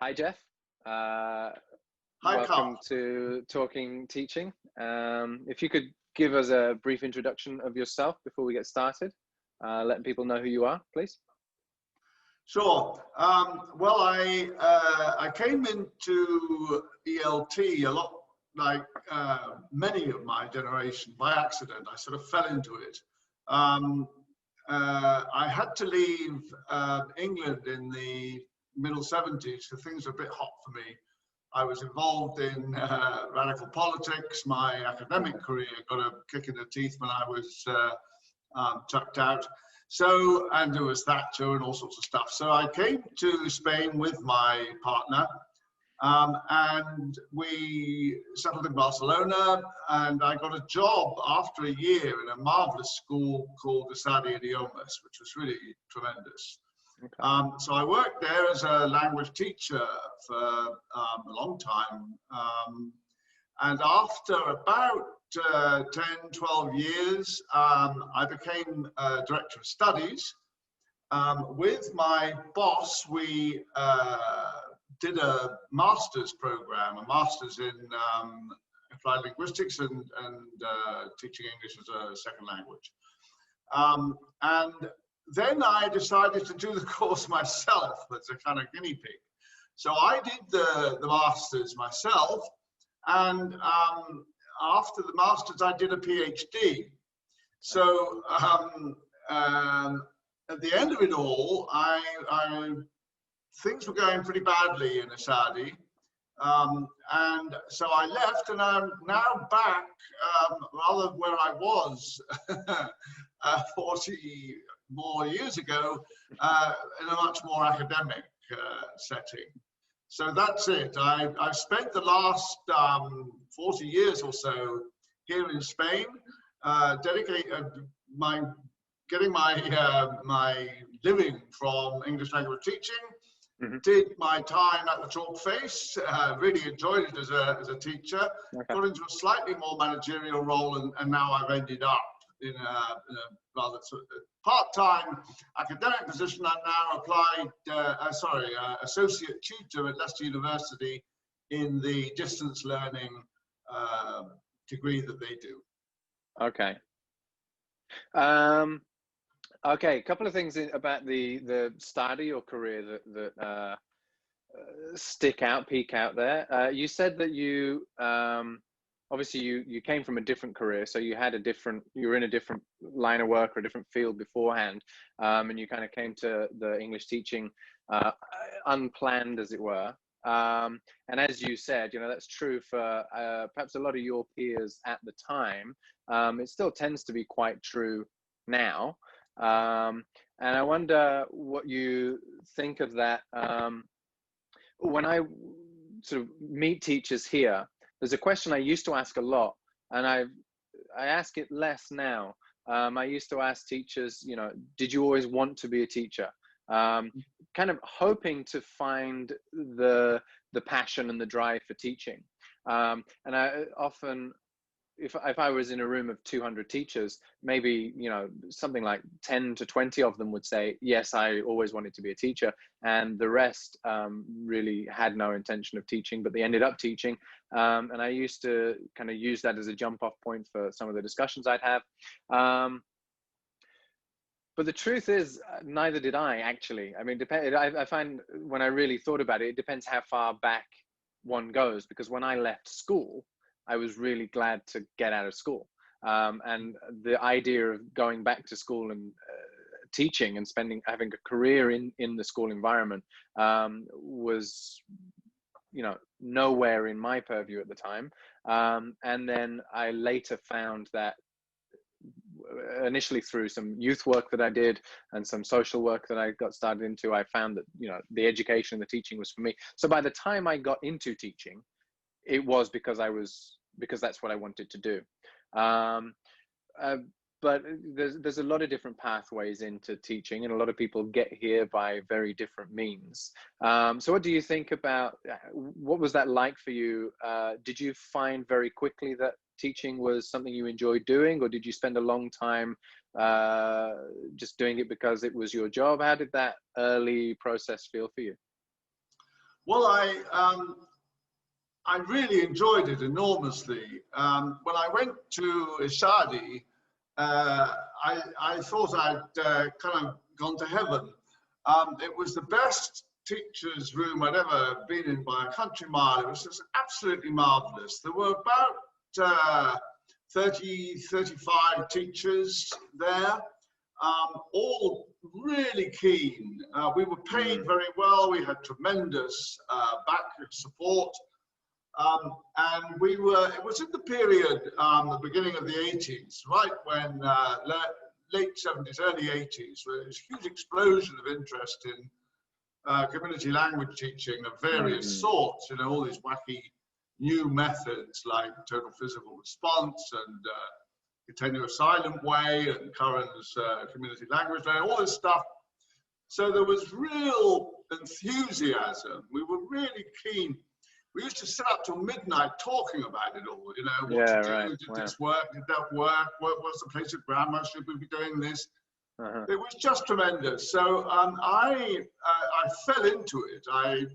Hi, Geoff. Hi, Welcome Carl. to Talking Teaching. If you could give us a brief introduction of yourself before we get started, letting people know who you are, please. Sure. Well, I came into ELT a lot like many of my generation by accident. I sort of fell into it. I had to leave England in the middle 70s, so things were a bit hot for me. I was involved in radical politics. My academic career got a kick in the teeth when I was chucked out. So, and there was Thatcher and all sorts of stuff. So I came to Spain with my partner, and we settled in Barcelona, and I got a job after a year in a marvelous school called the Saudi Idiomas, which was really tremendous. Okay. So I worked there as a language teacher for a long time. And after about 10, 12 years, I became director of studies. With my boss, we did a master's program, a master's in applied linguistics and teaching English as a second language. And then I decided to do the course myself as a kind of guinea pig. So I did the master's myself, and after the master's I did a Ph.D. So at the end of it all, things were going pretty badly in Saudi, and so I left, and I'm now back rather where I was 40 more years ago, in a much more academic setting. So that's it. I've spent the last 40 years or so here in Spain, getting my living from English language teaching. Mm-hmm. Did my time at the Chalk Face, really enjoyed it as a teacher. Okay. Got into a slightly more managerial role, and now I've ended up in a rather sort of part-time academic position. I'm now applied, associate tutor at Leicester University in the distance learning degree that they do. Okay. Okay, a couple of things about the start of your career that peak out there. You said that you obviously you came from a different career, so you were in a different line of work or a different field beforehand, and you kind of came to the English teaching unplanned, as it were. And as you said, that's true for perhaps a lot of your peers at the time. It still tends to be quite true now. And I wonder what you think of that. When I sort of meet teachers here, there's a question I used to ask a lot, and I ask it less now. I used to ask teachers, did you always want to be a teacher? Kind of hoping to find the passion and the drive for teaching. And I often, if I was in a room of 200 teachers, maybe, something like 10 to 20 of them would say, yes, I always wanted to be a teacher. And the rest really had no intention of teaching, but they ended up teaching. And I used to kind of use that as a jump off point for some of the discussions I'd have. But the truth is, neither did I, actually. I mean, I find when I really thought about it, it depends how far back one goes, because when I left school, I was really glad to get out of school. And the idea of going back to school and teaching and having a career in the school environment was, nowhere in my purview at the time. And then I later found that initially through some youth work that I did and some social work that I got started into, I found that, the education and the teaching was for me. So by the time I got into teaching, it was because that's what I wanted to do. But there's a lot of different pathways into teaching, and a lot of people get here by very different means. So what do you think about, what was that like for you? Did you find very quickly that teaching was something you enjoyed doing, or did you spend a long time just doing it because it was your job? How did that early process feel for you? Well, I really enjoyed it enormously. When I went to Ishadi, I thought I'd kind of gone to heaven. It was the best teacher's room I'd ever been in by a country mile. It was just absolutely marvelous. There were about 30, 35 teachers there, all really keen. We were paid very well. We had tremendous back support. And it was in the period, the beginning of the 80s, right when late 70s, early 80s, where there was a huge explosion of interest in community language teaching of various sorts, you know, all these wacky new methods like total physical response and continuous silent way and Curran's community language way, all this stuff. So there was real enthusiasm. We were really keen. We used to sit up till midnight talking about it all, you know, what to do, right. did this work, did that work, what was the place of grammar, should we be doing this? It was just tremendous. So I fell into it. I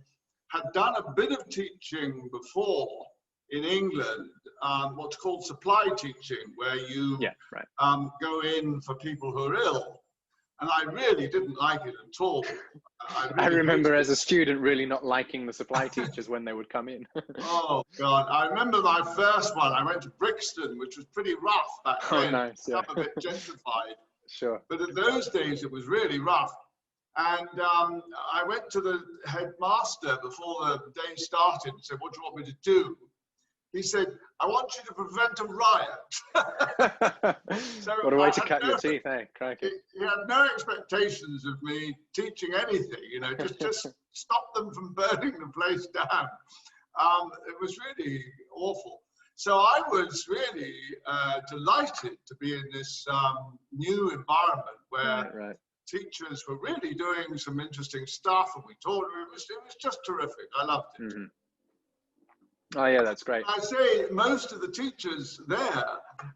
had done a bit of teaching before in England, what's called supply teaching, where you go in for people who are ill. And I really didn't like it at all. I remember as a student really not liking the supply teachers when they would come in. Oh, God. I remember my first one. I went to Brixton, which was pretty rough back then. Oh, nice. Yeah. A bit gentrified. Sure. But in those days, it was really rough. And I went to the headmaster before the day started and said, "What do you want me to do?" He said, "I want you to prevent a riot." So what a way to cut your teeth, eh? Crikey. He had no expectations of me teaching anything, you know, just stop them from burning the place down. It was really awful. So I was really delighted to be in this new environment where teachers were really doing some interesting stuff, and we taught. It was just terrific. I loved it. Oh yeah, that's great. I say most of the teachers there,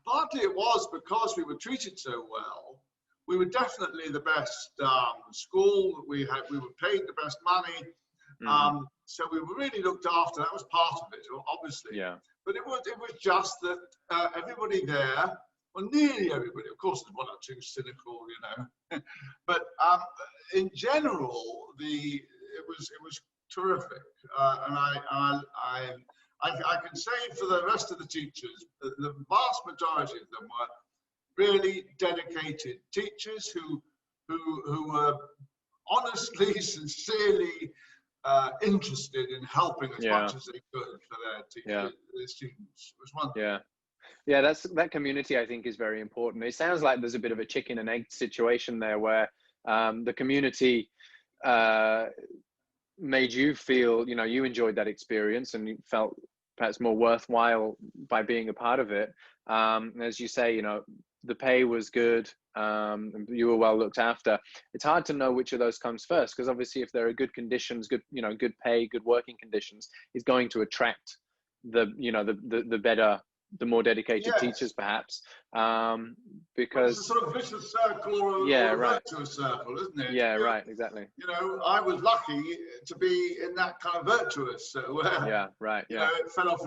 partly it was because we were treated so well. We were definitely the best school. We were paid the best money. So we were really looked after. That was part of it, obviously. Yeah. But it was just that everybody there, well, nearly everybody, of course, there's one or two cynical, you know. But in general, it was terrific, and I can say for the rest of the teachers, the vast majority of them were really dedicated teachers who were honestly, sincerely interested in helping as much as they could for their students. It was wonderful. Yeah, that community, I think, is very important. It sounds like there's a bit of a chicken and egg situation there, where the community made you feel, you know, you enjoyed that experience and you felt perhaps more worthwhile by being a part of it. As you say, you know, the pay was good, you were well looked after. It's hard to know which of those comes first, because obviously if there are good conditions, good pay, good working conditions, is going to attract the better, the more dedicated teachers, perhaps, because it's a sort of vicious circle or a virtuous circle, isn't it? Yeah, right, exactly. You know, I was lucky to be in that kind of virtuous. You know, it fell off.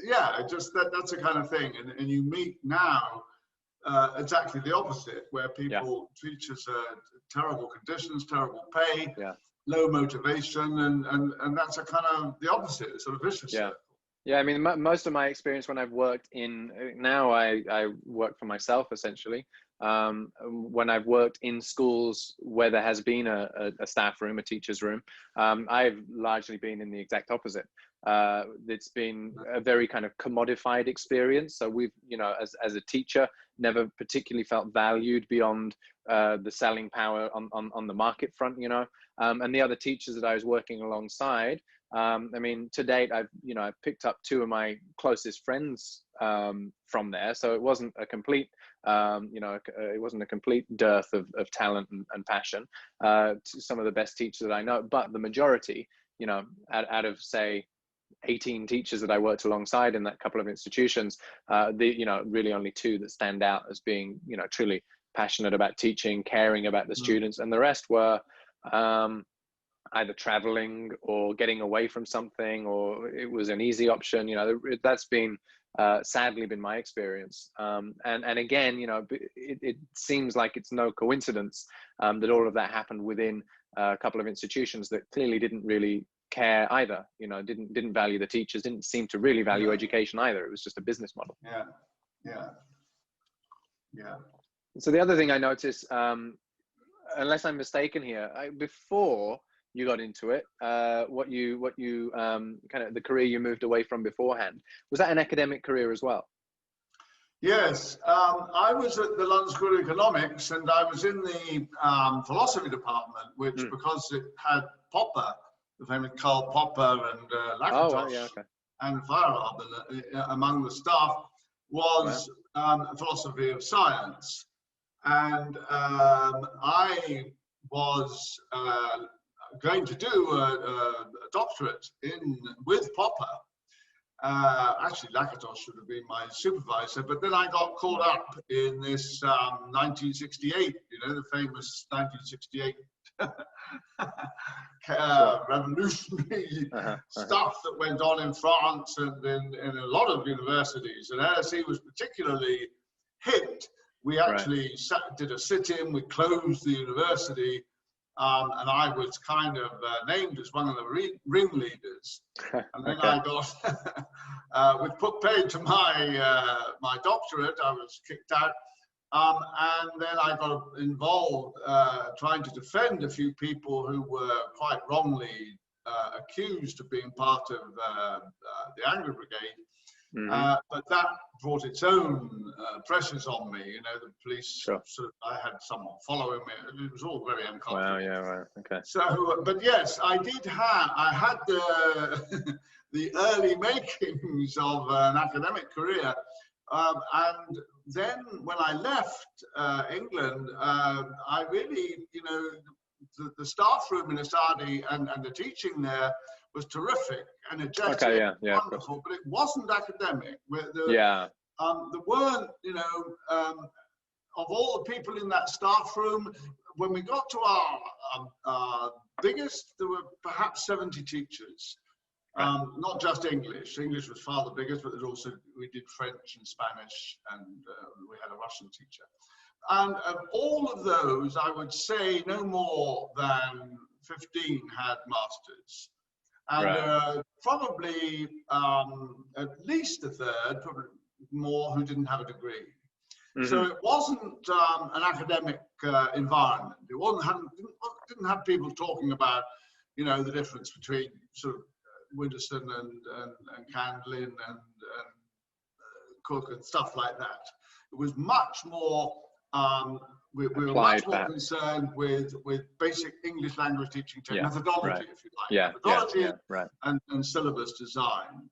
Yeah, that's the kind of thing, and you meet now exactly the opposite, where people teachers are terrible conditions, terrible pay, low motivation, and that's a kind of the opposite, sort of vicious circle. Yeah, I mean, most of my experience when I've worked in, now I work for myself essentially. When I've worked in schools where there has been a staff room, a teacher's room, I've largely been in the exact opposite. It's been a very kind of commodified experience. So we've, you know, as a teacher, never particularly felt valued beyond the selling power on the market front, you know. And the other teachers that I was working alongside, I mean, to date, I've picked up two of my closest friends from there. So it wasn't a complete, it wasn't a complete dearth of talent and passion. To some of the best teachers that I know, but the majority, you know, out of say 18 teachers that I worked alongside in that couple of institutions, really only two that stand out as being, you know, truly passionate about teaching, caring about the students, and the rest were either traveling or getting away from something, or it was an easy option. You know, that's been sadly been my experience. And again, you know, it seems like it's no coincidence that all of that happened within a couple of institutions that clearly didn't really care either. You know, didn't value the teachers, didn't seem to really value education either. It was just a business model. Yeah, yeah, yeah. So the other thing I noticed, unless I'm mistaken here, before you got into it, what you kind of the career you moved away from beforehand, was that an academic career as well? Yes, I was at the London School of Economics, and I was in the philosophy department, which because it had Popper, the famous Karl Popper, and Langauge, Oh, yeah, okay. and Feyerabend among the staff, was philosophy of science. And I was going to do a doctorate with Popper. Actually, Langauge should have been my supervisor, but then I got caught up in this 1968, you know, the famous 1968 revolutionary stuff that went on in France and in a lot of universities. And LSE was particularly hit. We actually did a sit-in, we closed the university, and I was kind of named as one of the ringleaders. And then I got, with put paid to my doctorate, I was kicked out. And then I got involved trying to defend a few people who were quite wrongly accused of being part of the Anglo Brigade. But that brought its own pressures on me. You know, the police, sort of, I had someone following me. It was all very uncomfortable. Wow, yeah, right, okay. So, but yes, I had the early makings of an academic career. And then when I left England, I really, you know, the staff room in Asadi and the teaching there was terrific, energetic, wonderful, but it wasn't academic. There weren't, you know, of all the people in that staff room, when we got to our biggest, there were perhaps 70 teachers. Not just English. English was far the biggest, but there's also, we did French and Spanish, and we had a Russian teacher. And of all of those, I would say no more than 15 had masters. And probably at least a third, probably more, who didn't have a degree. So it wasn't an academic environment. It didn't have people talking about, you know, the difference between sort of Widdowson and Candlin and Cook and stuff like that. It was much more, we were much more concerned with basic English language teaching methodology, if you like. Methodology and syllabus design.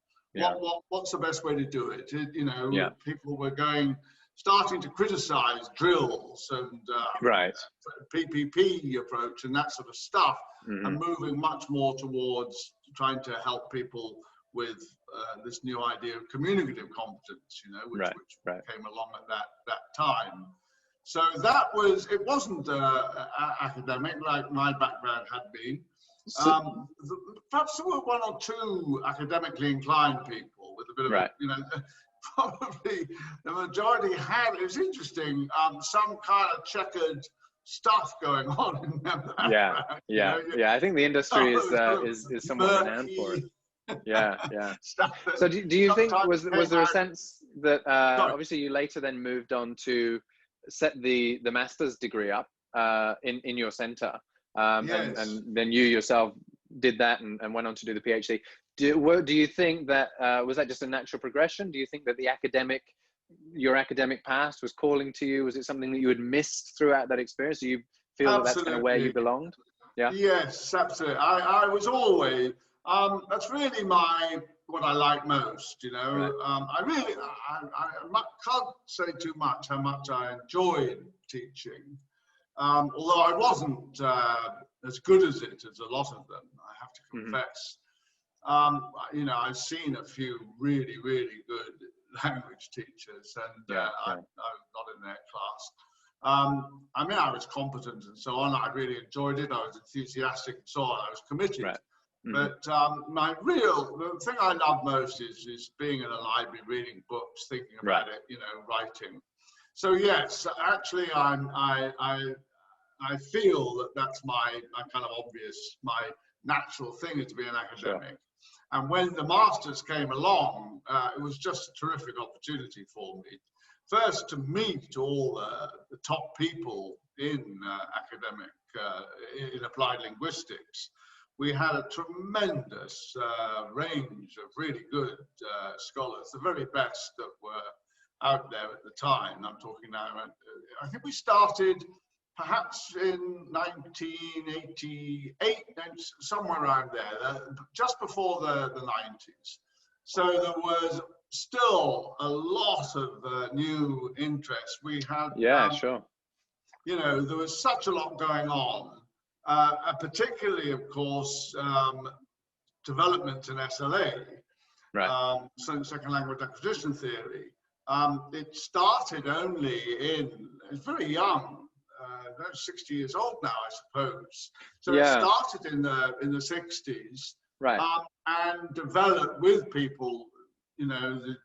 What's the best way to do it? You know, people were starting to criticize drills and PPP approach and that sort of stuff, and moving much more towards trying to help people with this new idea of communicative competence, you know, which came along at that time. So that was, it wasn't academic like my background had been. Perhaps there were one or two academically inclined people with a bit of, you know, probably the majority had, it was interesting, some kind of checkered stuff going on in their background. I think the industry is somewhat renowned for it. So do you think, was there a sense that obviously you later then moved on to set the master's degree up in your center, and then you yourself did that and went on to do the PhD. Do you think that was that just a natural progression? Do you think that your academic past was calling to you? Was it something that you had missed throughout that experience? Do you feel that that's kind of where you belonged? Yes, absolutely. I was always, that's really what I like most, you know. I can't say too much how much I enjoyed teaching, although I wasn't as good as it as a lot of them, I have to confess. You know, I've seen a few really, really good language teachers, and I'm not in their class. I mean, I was competent and so on. I really enjoyed it. I was enthusiastic and so on. I was committed. Right. But the thing I love most is being in a library, reading books, thinking about it, you know, writing. So yes, actually, I feel that that's my kind of obvious, my natural thing is to be an academic. Sure. And when the masters came along, it was just a terrific opportunity for me. First, to meet all the top people in academic, in applied linguistics. We had a tremendous range of really good scholars, the very best that were out there at the time. I'm talking now, I think we started perhaps in 1988, somewhere around there, just before the 90s. So there was still a lot of new interest. We had, sure. You know, there was such a lot going on, particularly, of course, development in SLA, right. second language acquisition theory. It started only it's very young. 60 years old now, I suppose. So it started in the 60s, right, and developed with people, you know, the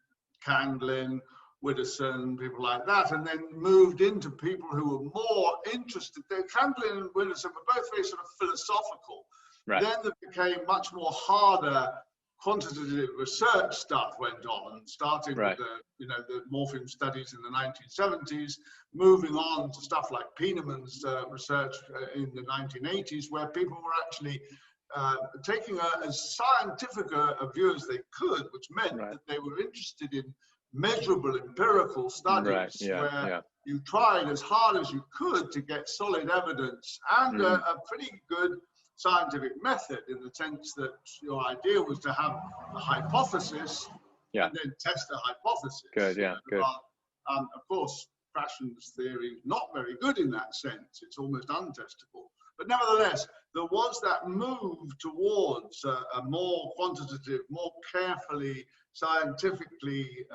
Candlin, Widdowson, people like that, and then moved into people who were more interested. Candlin and Widdowson were both very sort of philosophical. Right. Then there became much more harder quantitative research stuff went on, starting with the morpheme studies in the 1970s, moving on to stuff like Pieneman's research in the 1980s, where people were actually taking as scientific a view as they could, which meant that they were interested in measurable empirical studies, where you tried as hard as you could to get solid evidence and a pretty good scientific method, in the sense that your idea was to have a hypothesis and then test the hypothesis. Good, good. Of course, Krashen's theory is not very good in that sense. It's almost untestable. But nevertheless, there was that move towards a more quantitative, more carefully, scientifically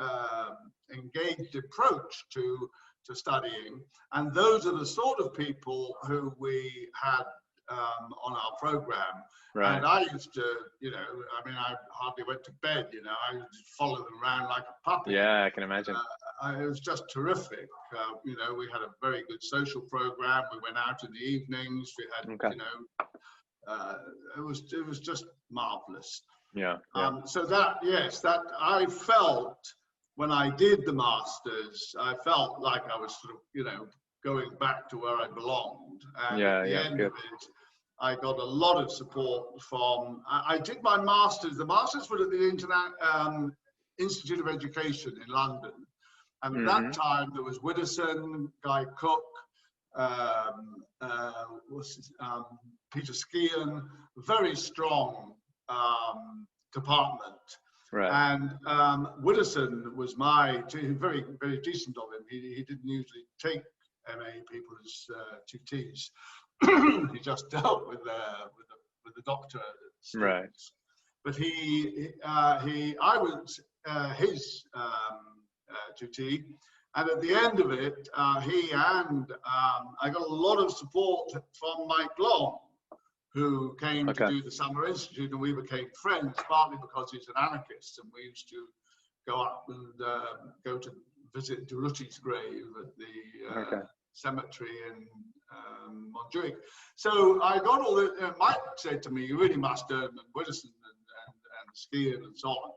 engaged approach to studying. And those are the sort of people who we had on our program. Right. And I used to, you know, I mean, I hardly went to bed, you know, I used to follow them around like a puppy. Yeah, I can imagine. It was just terrific. You know, we had a very good social program. We went out in the evenings. We had, you know, it was just marvelous. Yeah. So that, yes, that I felt when I did the masters, I felt like I was sort of, you know, going back to where I belonged. And at the end of it, I got a lot of support from, I did my masters. The masters were at the Institute of Education in London. And at that time, there was Widdowson, Guy Cook, Peter Skean, very strong department. Right. And Widdowson was very, very decent of him. He didn't usually take MA people as tutees. He just dealt with the doctor. Right. But I was his tutee, and at the end of it, I got a lot of support from Mike Long, who came to do the Summer Institute, and we became friends, partly because he's an anarchist, and we used to go up and go to visit Durruti's grave at the cemetery in Montjuic. So I got all the, Mike said to me, you really must and Widdowson and Skian and so on.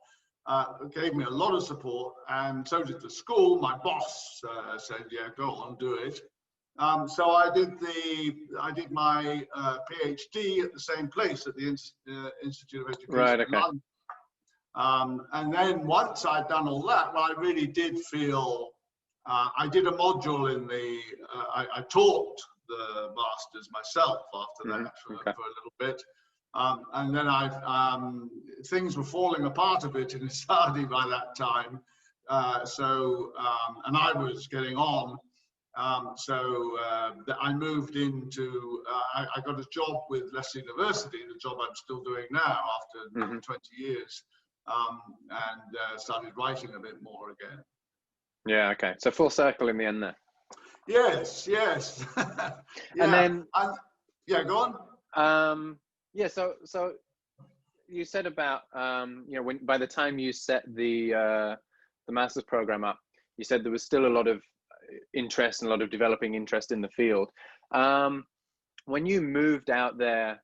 Gave me a lot of support, and so did the school. My boss said, yeah, go on, do it. So I did my Ph.D. at the same place, at the Institute of Education in London. And then once I'd done all that, well, I really did feel, I did a module in the, I taught the masters myself after that for a little bit. And then things were falling apart a bit in Saudi by that time. And I was getting on. I moved into, I got a job with Leicester University, the job I'm still doing now after 20 years, and started writing a bit more again. Yeah, okay. So full circle in the end there. Yes, yes. And then, yeah, go on. yeah, so you said about, when by the time you set the master's program up, you said there was still a lot of interest and a lot of developing interest in the field. When you moved out there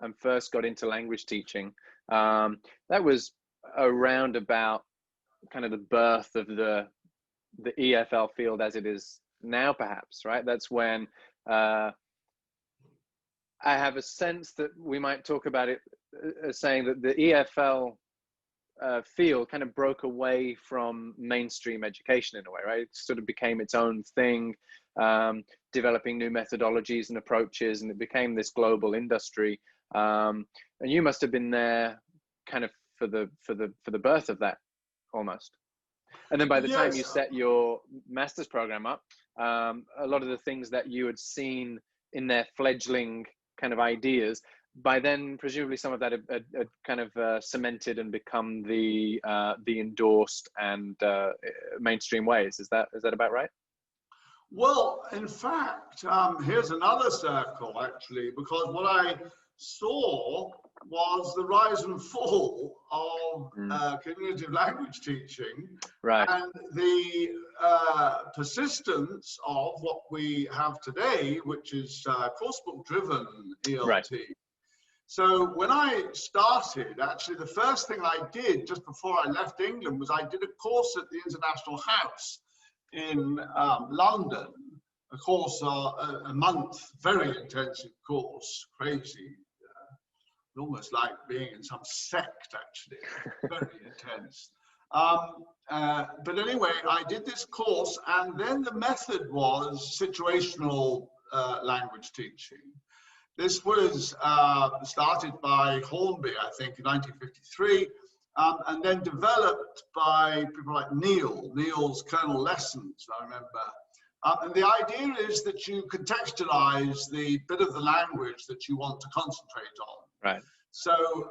and first got into language teaching, that was around about kind of the birth of the EFL field as it is now, perhaps, right? That's when I have a sense that we might talk about it as saying that the EFL field kind of broke away from mainstream education in a way, right? It sort of became its own thing, developing new methodologies and approaches, and it became this global industry. And you must have been there kind of for the birth of that almost. And then by the time you set your master's program up, a lot of the things that you had seen in their fledgling kind of ideas, by then presumably some of that had kind of cemented and become the endorsed and mainstream ways. Is that about right? Well, in fact, here's another circle actually, because what I saw was the rise and fall of community language teaching, right, and the persistence of what we have today, which is coursebook-driven ELT. Right. So when I started, actually the first thing I did just before I left England was I did a course at the International House in London, a course, a month, very intensive course, crazy. Almost like being in some sect, actually, very intense. But anyway, I did this course, and then the method was situational language teaching. This was started by Hornby, I think, in 1953, and then developed by people like Neil's Kernel Lessons, I remember. And the idea is that you contextualize the bit of the language that you want to concentrate on. Right. So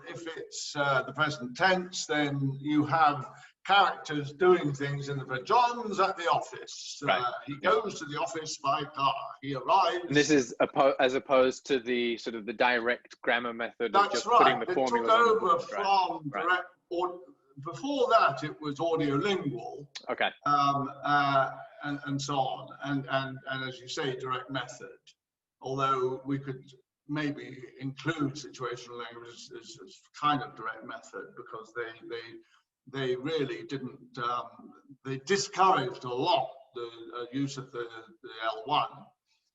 if it's the present tense, then you have characters doing things in the present. John's at the office. Right. He goes to the office by car. He arrives. And this is as opposed to the sort of the direct grammar method of just putting the formulas on the board. It took over from direct, or before that it was audiolingual. Okay. And so on. And as you say, direct method. Although we could maybe include situational language as kind of direct method, because they really didn't, they discouraged a lot the use of the L1.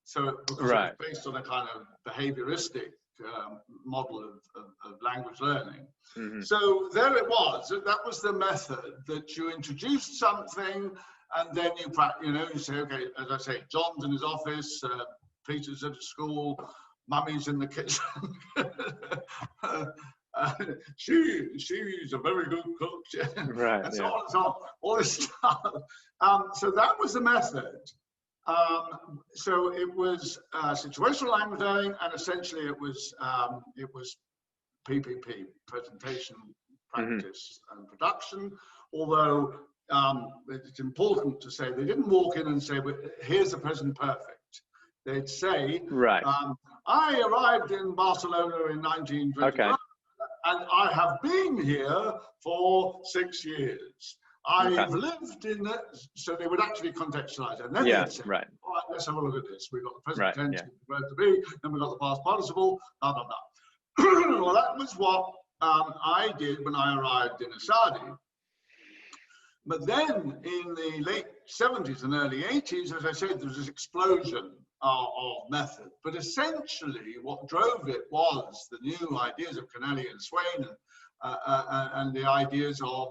So because it was based on a kind of behavioristic model of language learning. Mm-hmm. So there it was. That was the method, that you introduced something and then you say, okay, as I say, John's in his office, Peter's at school, Mummy's in the kitchen. She's a very good cook. Right. And so on and so on. All this stuff. So that was the method. So it was situational language learning, and essentially it was PPP, presentation, practice, and production. Although it's important to say they didn't walk in and say, "Here's the present perfect." They'd say, right. I arrived in Barcelona in 1921, okay. and I have been here for 6 years. I've lived in it. So they would actually contextualize it. And then they'd say, right. All right, let's have a look at this. We've got the present tense, the verb to be, then we've got the past participle, blah, blah, blah. Well, that was what I did when I arrived in Asadi. But then in the late 70s and early 80s, as I said, there was this explosion of method. But essentially what drove it was the new ideas of Kennelly and Swain and the ideas of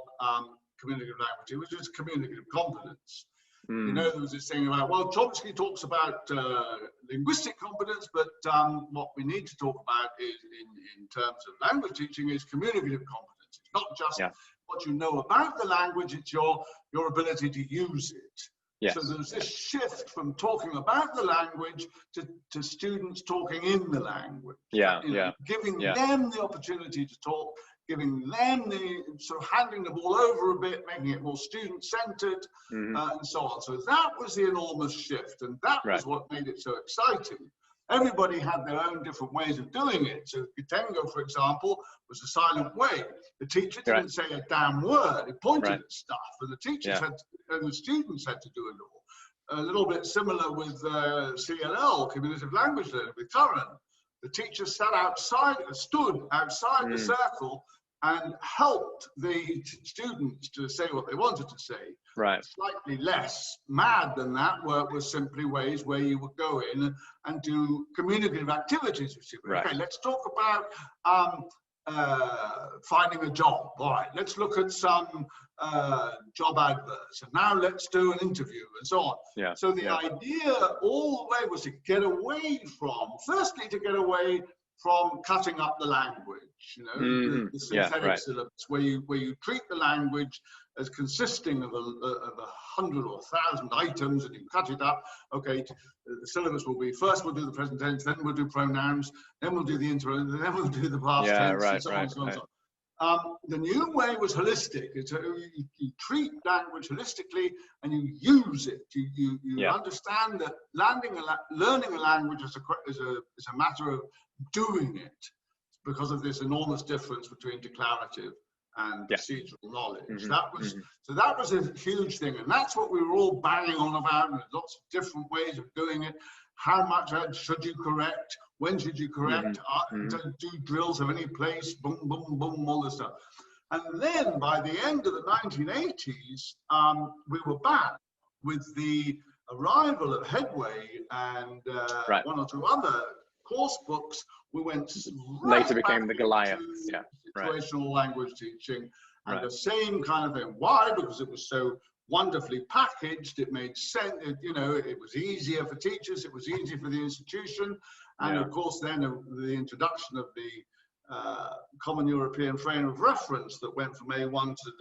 communicative language, which is communicative competence. You know, there was this thing about, well, Chomsky talks about linguistic competence, but what we need to talk about is, in terms of language teaching, is communicative competence. It's not just what you know about the language, it's your ability to use it. Yes. So there's this shift from talking about the language to students talking in the language. Yeah, Giving them the opportunity to talk, giving them the sort of handing the ball over a bit, making it more student-centered, and so on. So that was the enormous shift, and that was what made it so exciting. Everybody had their own different ways of doing it. So Kitengo, for example, was a silent way. The teacher didn't say a damn word. He pointed at stuff, and the teachers had to, and the students had to do it all. A little bit similar with CLL, Cumulative Language Learning, with Curran. The teacher stood outside the circle and helped the students to say what they wanted to say. Right. Slightly less mad than that was simply ways where you would go in and do communicative activities with you. Okay, let's talk about finding a job. All right, let's look at some job adverts, and now let's do an interview, and so on. Yeah. So the idea all the way was to get away from, firstly, to get away from cutting up the language, the synthetic syllabus, where you treat the language as consisting of 100 or 1,000 items, and you cut it up. Okay, the syllabus will be, first we'll do the present tense, then we'll do pronouns, then we'll do the interim, then we'll do the past tense, and so on and so on. The new way was holistic. You treat language holistically, and you use it. You understand that learning a language is a matter of doing it, because of this enormous difference between declarative and procedural knowledge. So that was a huge thing, and that's what we were all banging on about, and lots of different ways of doing it. How much should you correct? When should you correct? Do drills have any place? Boom, boom, boom, all this stuff. And then by the end of the 1980s, we were back with the arrival of Headway and one or two other course books. We went later became the Goliath. Situational language teaching, and the same kind of thing. Why? Because it was so wonderfully packaged. It made sense. It was easier for teachers. It was easier for the institution. And of course, then the introduction of the Common European Frame of Reference that went from A1 to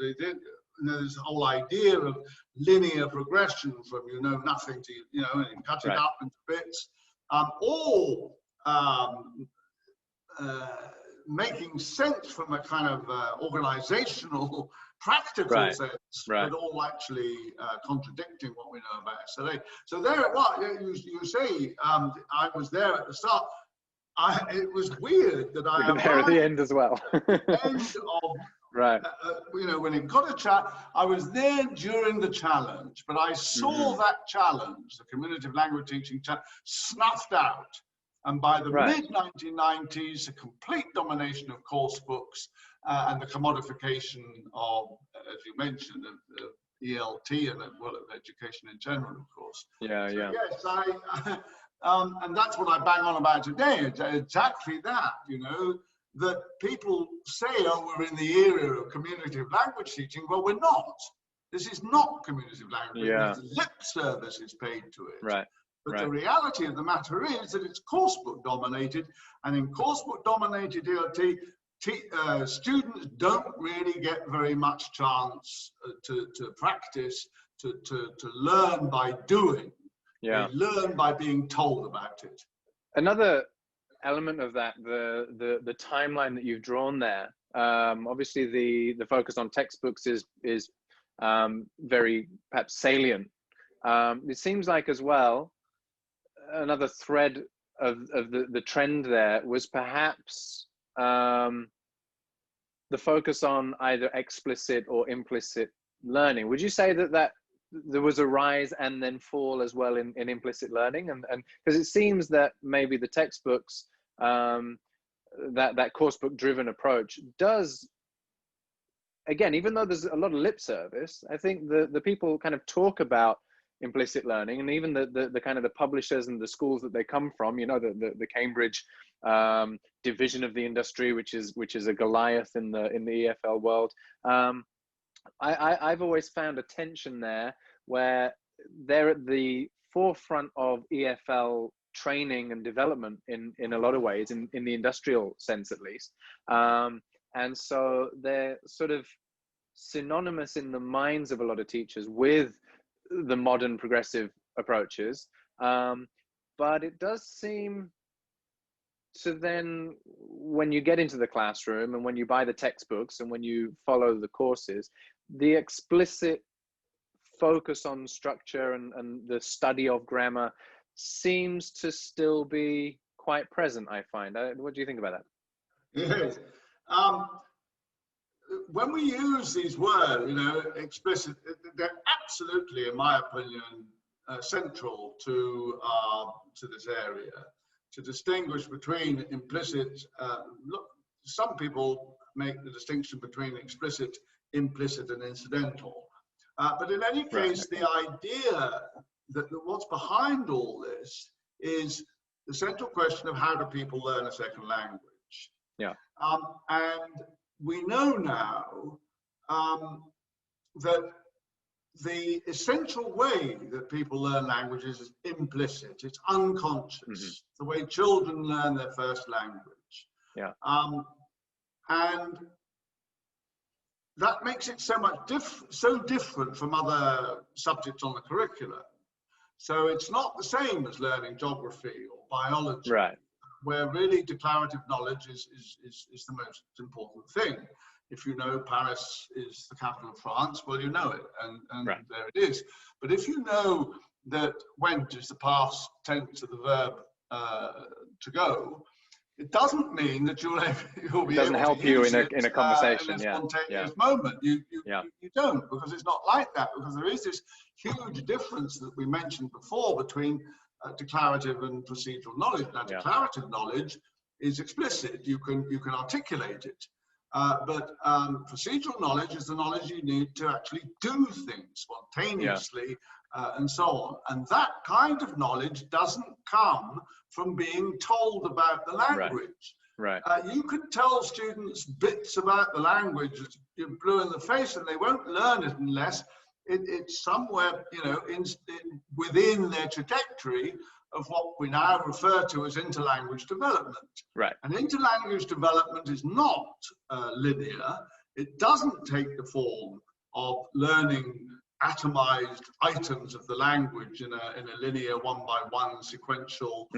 this whole idea of linear progression from nothing to and you cut it up into bits, all making sense from a kind of organizational, practical sense, but all actually contradicting what we know about SLA. So there it was. You say I was there at the start. It was weird that I was there at the end as well. End of, when it got a chat, I was there during the challenge, but I saw that challenge, the cumulative language teaching challenge, snuffed out. And by the mid-1990s, a complete domination of course books and the commodification of, as you mentioned, of ELT and of education in general, of course. Yes, and that's what I bang on about today. Exactly that, that people say, oh, we're in the era of communicative language teaching. Well, we're not. This is not communicative language. Lip service is paid to it. But the reality of the matter is that it's coursebook dominated, and in coursebook dominated ELT, students don't really get very much chance to practice, to learn by doing. They learn by being told about it. Another element of that, the timeline that you've drawn there, obviously the focus on textbooks is very perhaps salient. It seems like as well, another thread of the trend there was perhaps the focus on either explicit or implicit learning. Would you say that there was a rise and then fall as well in implicit learning? And because it seems that maybe the textbooks, that coursebook driven approach does, again, even though there's a lot of lip service, I think the people kind of talk about implicit learning, and even the kind of the publishers and the schools that they come from, the Cambridge division of the industry, which is a Goliath in the EFL world. I've always found a tension there where they're at the forefront of EFL training and development in a lot of ways, in the industrial sense at least. And so they're sort of synonymous in the minds of a lot of teachers with the modern progressive approaches. But it does seem to then, when you get into the classroom and when you buy the textbooks and when you follow the courses, the explicit focus on structure and the study of grammar seems to still be quite present, I find. What do you think about that? Yes. When we use these words, explicit, they're absolutely, in my opinion, central to this area. To distinguish between implicit, some people make the distinction between explicit, implicit, and incidental. But in any case, the idea that what's behind all this is the central question of how do people learn a second language. Yeah. And we know now that the essential way that people learn languages is implicit. It's unconscious. The way children learn their first language. Yeah. And that makes it so much so different from other subjects on the curriculum. So it's not the same as learning geography or biology, right, where really declarative knowledge is the most important thing. If you know Paris is the capital of France, well, you know it, and right. there it is. But if you know that went is the past tense of the verb to go, it doesn't mean that you'll be it doesn't able help to you use in a conversation, in a spontaneous moment. You don't, because it's not like that, because there is this huge difference that we mentioned before between declarative and procedural knowledge. Now, declarative knowledge is explicit. You can articulate it. But procedural knowledge is the knowledge you need to actually do things spontaneously and so on. And that kind of knowledge doesn't come from being told about the language. Right. You could tell students bits about the language that you're blue in the face, and they won't learn it unless it's somewhere, within their trajectory of what we now refer to as interlanguage development. Right. And interlanguage development is not linear. It doesn't take the form of learning atomized items of the language in a linear, one-by-one, sequential,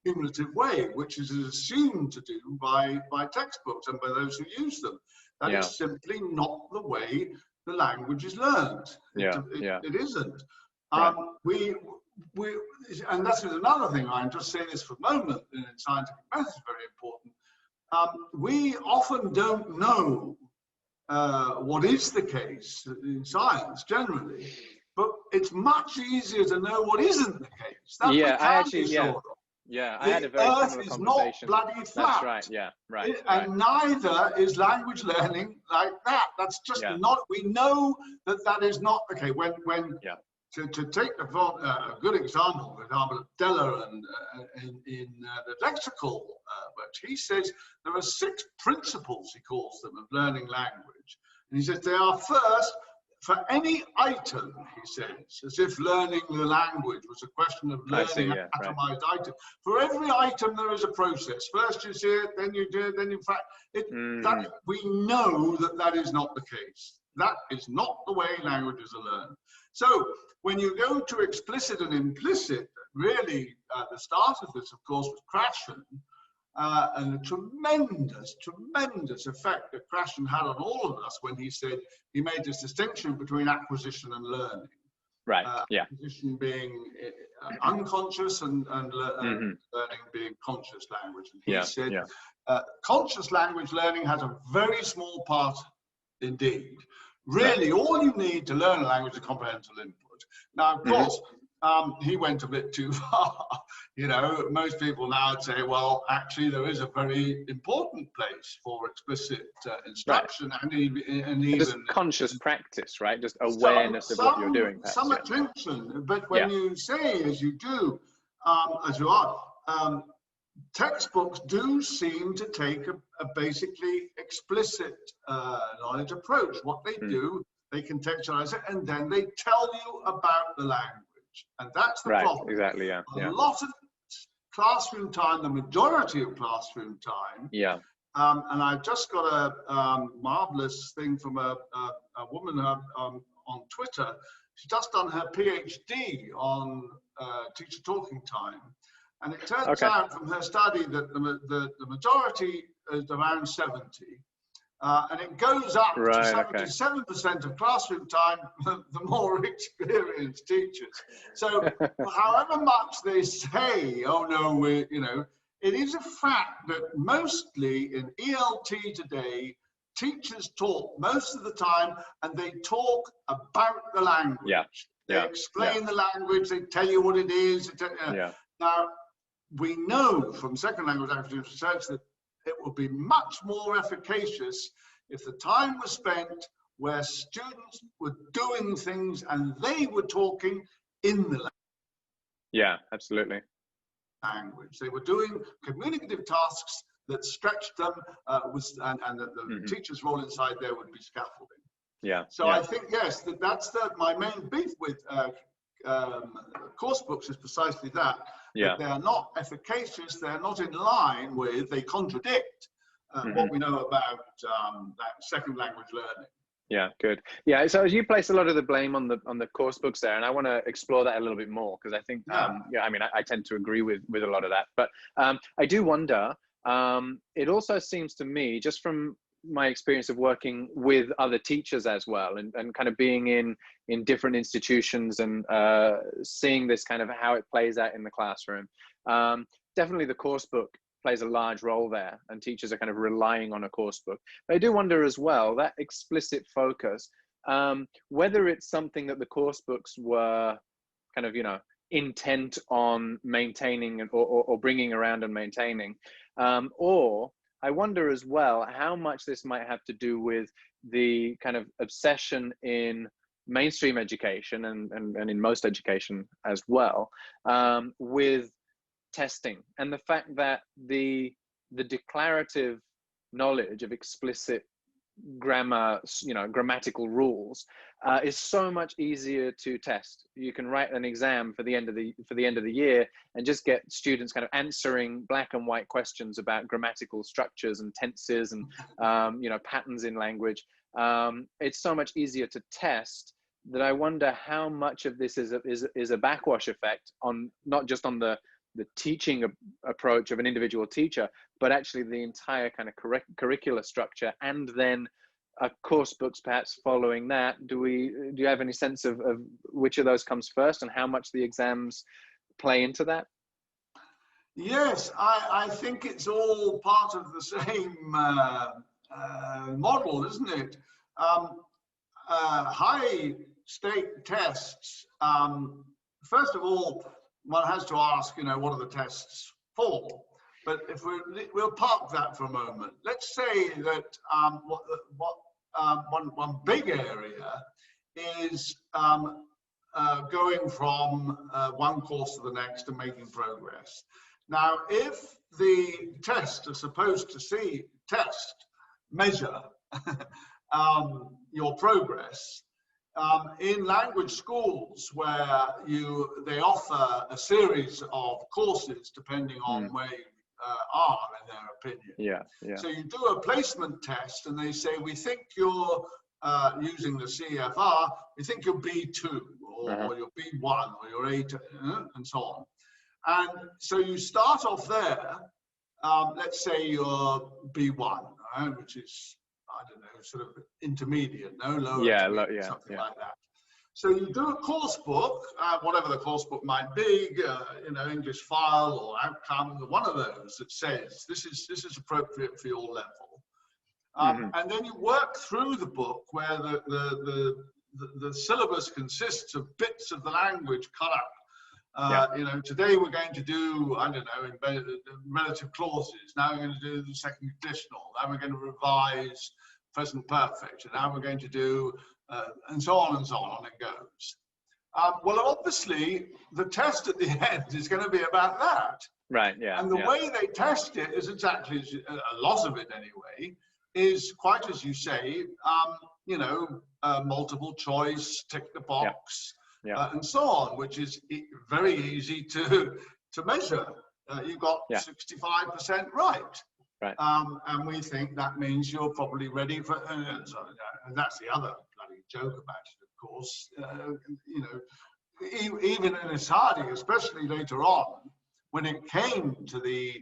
cumulative way, which is assumed to do by textbooks and by those who use them. That is simply not the way the language is learned. It isn't. Right. And that's another thing, I'm just saying this for a moment, in scientific math is very important. We often don't know what is the case in science generally, but it's much easier to know what isn't the case. That I had a very Earth similar is conversation. not bloody flat. That's right, And neither is language learning like that. That's just not, we know that is not the case. To take a good example, for example, of Deller and in the lexical works, he says there are 6 principles, he calls them, of learning language. And he says they are first, for any item, he says, as if learning the language was a question of learning an atomized item. For every item, there is a process. First you see it, then you do it, then you that we know that is not the case. That is not the way languages are learned. So when you go to explicit and implicit, really the start of this, of course, was Krashen, and the tremendous effect that Krashen had on all of us when he said, he made this distinction between acquisition and learning. Right, Acquisition being unconscious and learning being conscious language. And he said, conscious language learning has a very small part indeed. Really, all you need to learn a language is comprehensive input. Now, of course, he went a bit too far. Most people now would say, well, actually, there is a very important place for explicit instruction and even just conscious practice, right? Just awareness of what you're doing. Perhaps, some attention, but when you say, as you do, as you are, textbooks do seem to take a basically explicit knowledge approach. What they do, they contextualize it, and then they tell you about the language. And that's the problem. Exactly, A lot of classroom time, the majority of classroom time. And I've just got a marvelous thing from a woman on Twitter. She's just done her Ph.D. on teacher talking time. And it turns out from her study that the majority is around 70. And it goes up to 77% of classroom time, the more experienced teachers. So however much they say, oh no, we're, you know, it is a fact that mostly in ELT today, teachers talk most of the time, and they talk about the language. Yeah. They explain the language, they tell you what it is. Now, we know from second language acquisition research that it would be much more efficacious if the time was spent where students were doing things and they were talking in the language. Yeah, absolutely. Language. They were doing communicative tasks that stretched them, and the teacher's role inside there would be scaffolding. Yeah. So I think, yes, that's my main beef with course books is precisely that. That they are not efficacious, they're not in line with, they contradict what we know about that second language learning. Yeah, good. Yeah, so you place a lot of the blame on the course books there, and I want to explore that a little bit more, because I think, I mean, I tend to agree with a lot of that, but I do wonder, it also seems to me, just from my experience of working with other teachers as well, and kind of being in different institutions and seeing this kind of how it plays out in the classroom, definitely the course book plays a large role there, and teachers are kind of relying on a course book. But I do wonder as well, that explicit focus, whether it's something that the course books were kind of, you know, intent on maintaining or bringing around and maintaining, or I wonder as well how much this might have to do with the kind of obsession in mainstream education and in most education as well, with testing, and the fact that the declarative knowledge of explicit grammar, you know, grammatical rules is so much easier to test. You can write an exam for the end of the year and just get students kind of answering black and white questions about grammatical structures and tenses and you know, patterns in language. It's so much easier to test that I wonder how much of this is a backwash effect on not just on the teaching approach of an individual teacher, but actually the entire kind of curricular structure, and then course books perhaps following that. Do you have any sense of which of those comes first and how much the exams play into that? Yes, I think it's all part of the same model, isn't it? High stake tests, first of all, one has to ask, you know, what are the tests for? But if we'll park that for a moment. Let's say that one big area is going from one course to the next and making progress. Now, if the tests are supposed to measure your progress, in language schools where they offer a series of courses depending on where you are in their opinion. So you do a placement test and they say, we think you're using the CFR, we think you're B2 or you're B1 or you're A2 and so on. And so you start off there, let's say you're B1, right, which is, I don't know, sort of intermediate, no lower, something like that. So you do a course book, whatever the course book might be, you know, English file or outcome, one of those that says this is appropriate for your level. And then you work through the book where the syllabus consists of bits of the language cut up. You know, today we're going to do, I don't know, relative clauses. Now we're going to do the second conditional. Now we're going to revise present perfect. And now we're going to do, and so on, and it goes. Well, obviously, the test at the end is going to be about that. Right, yeah. And the way they test it is exactly, a lot of it anyway, is quite as you say, you know, multiple choice, tick the box. And so on, which is very easy to measure. You got 65% right. And we think that means you're probably ready for, and that's the other bloody joke about it, of course, you know, even in his study, especially later on, when it came to the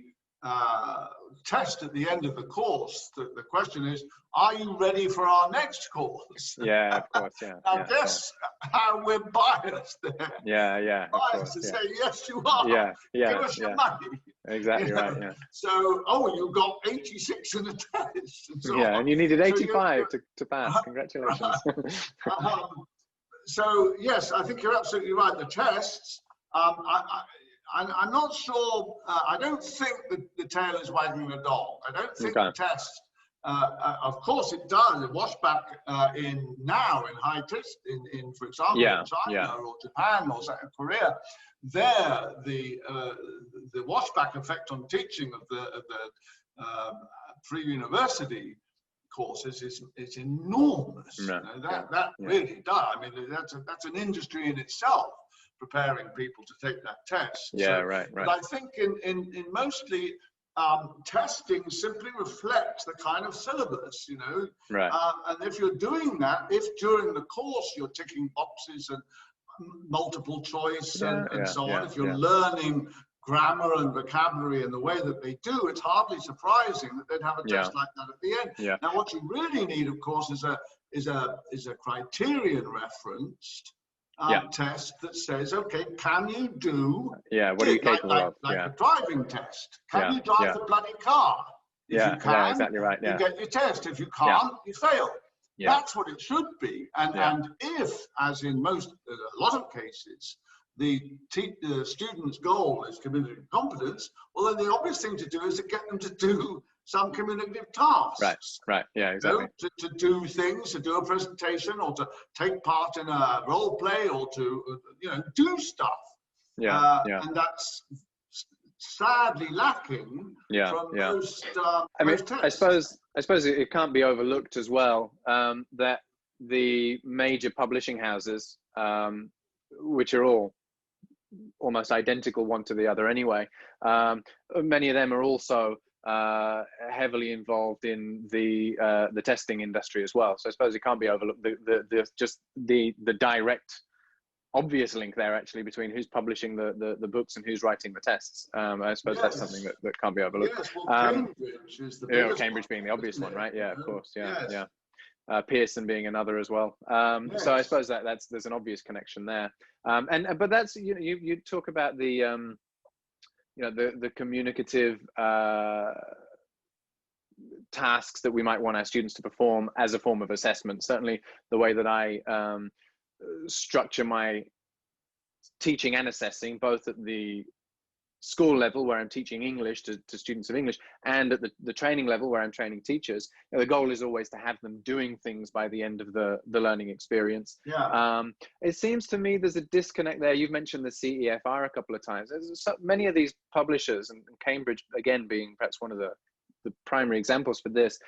test at the end of the course, the question is, are you ready for our next course? Yeah, of course, yeah. Now guess how we're biased there. Yeah, Biased to say, yes, you are. Yeah, Give us your money. Exactly, you know? right, yeah. So, oh, you got 86 in the test. And so yeah, on. and you needed 85 so to pass. Congratulations. So, yes, I think you're absolutely right. The tests, I'm not sure, I don't think that the tail is wagging the dog. I don't think the test, of course it does. It wash back in high test, for example, in China or Japan or South Korea. There, the washback effect on teaching of the pre-university courses is enormous. You know, that really does. I mean, that's an industry in itself, preparing people to take that test. Right. But I think in mostly testing simply reflects the kind of syllabus, you know. Right. And if you're doing that, if during the course you're ticking boxes and multiple choice and so on, if you're learning grammar and vocabulary in the way that they do, it's hardly surprising that they'd have a test like that at the end. Now, what you really need, of course, is a criterion referenced test that says, okay, can you do? What are you capable of? Like a driving test. Can you drive the bloody car? If you can, exactly right. you get your test. If you can't, you fail. That's what it should be. And if, as in a lot of cases, the student's goal is communicative competence, well, then the obvious thing to do is to get them to do some communicative tasks. Right. Yeah, exactly. You know, to do things, to do a presentation, or to take part in a role play, or to do stuff. And that's sadly lacking from most. Most tests. I suppose it can't be overlooked as well that the major publishing houses, which are all almost identical one to the other anyway, many of them are also heavily involved in the testing industry as well. So I suppose it can't be overlooked. The direct, obvious link there actually between who's publishing the books and who's writing the tests. I suppose that's something that can't be overlooked. Yes, well, Cambridge is the biggest Cambridge being the obvious one, right? Yeah, of course. Yes. Pearson being another as well. So I suppose there's an obvious connection there. But that's you talk about the the communicative tasks that we might want our students to perform as a form of assessment. Certainly the way that I structure my teaching and assessing, both at the school level where I'm teaching English to students of English, and at the training level where I'm training teachers. The goal is always to have them doing things by the end of the learning experience. It seems to me there's a disconnect there. You've mentioned the CEFR a couple of times. There's so many of these publishers, and Cambridge again being perhaps one of the primary examples for this,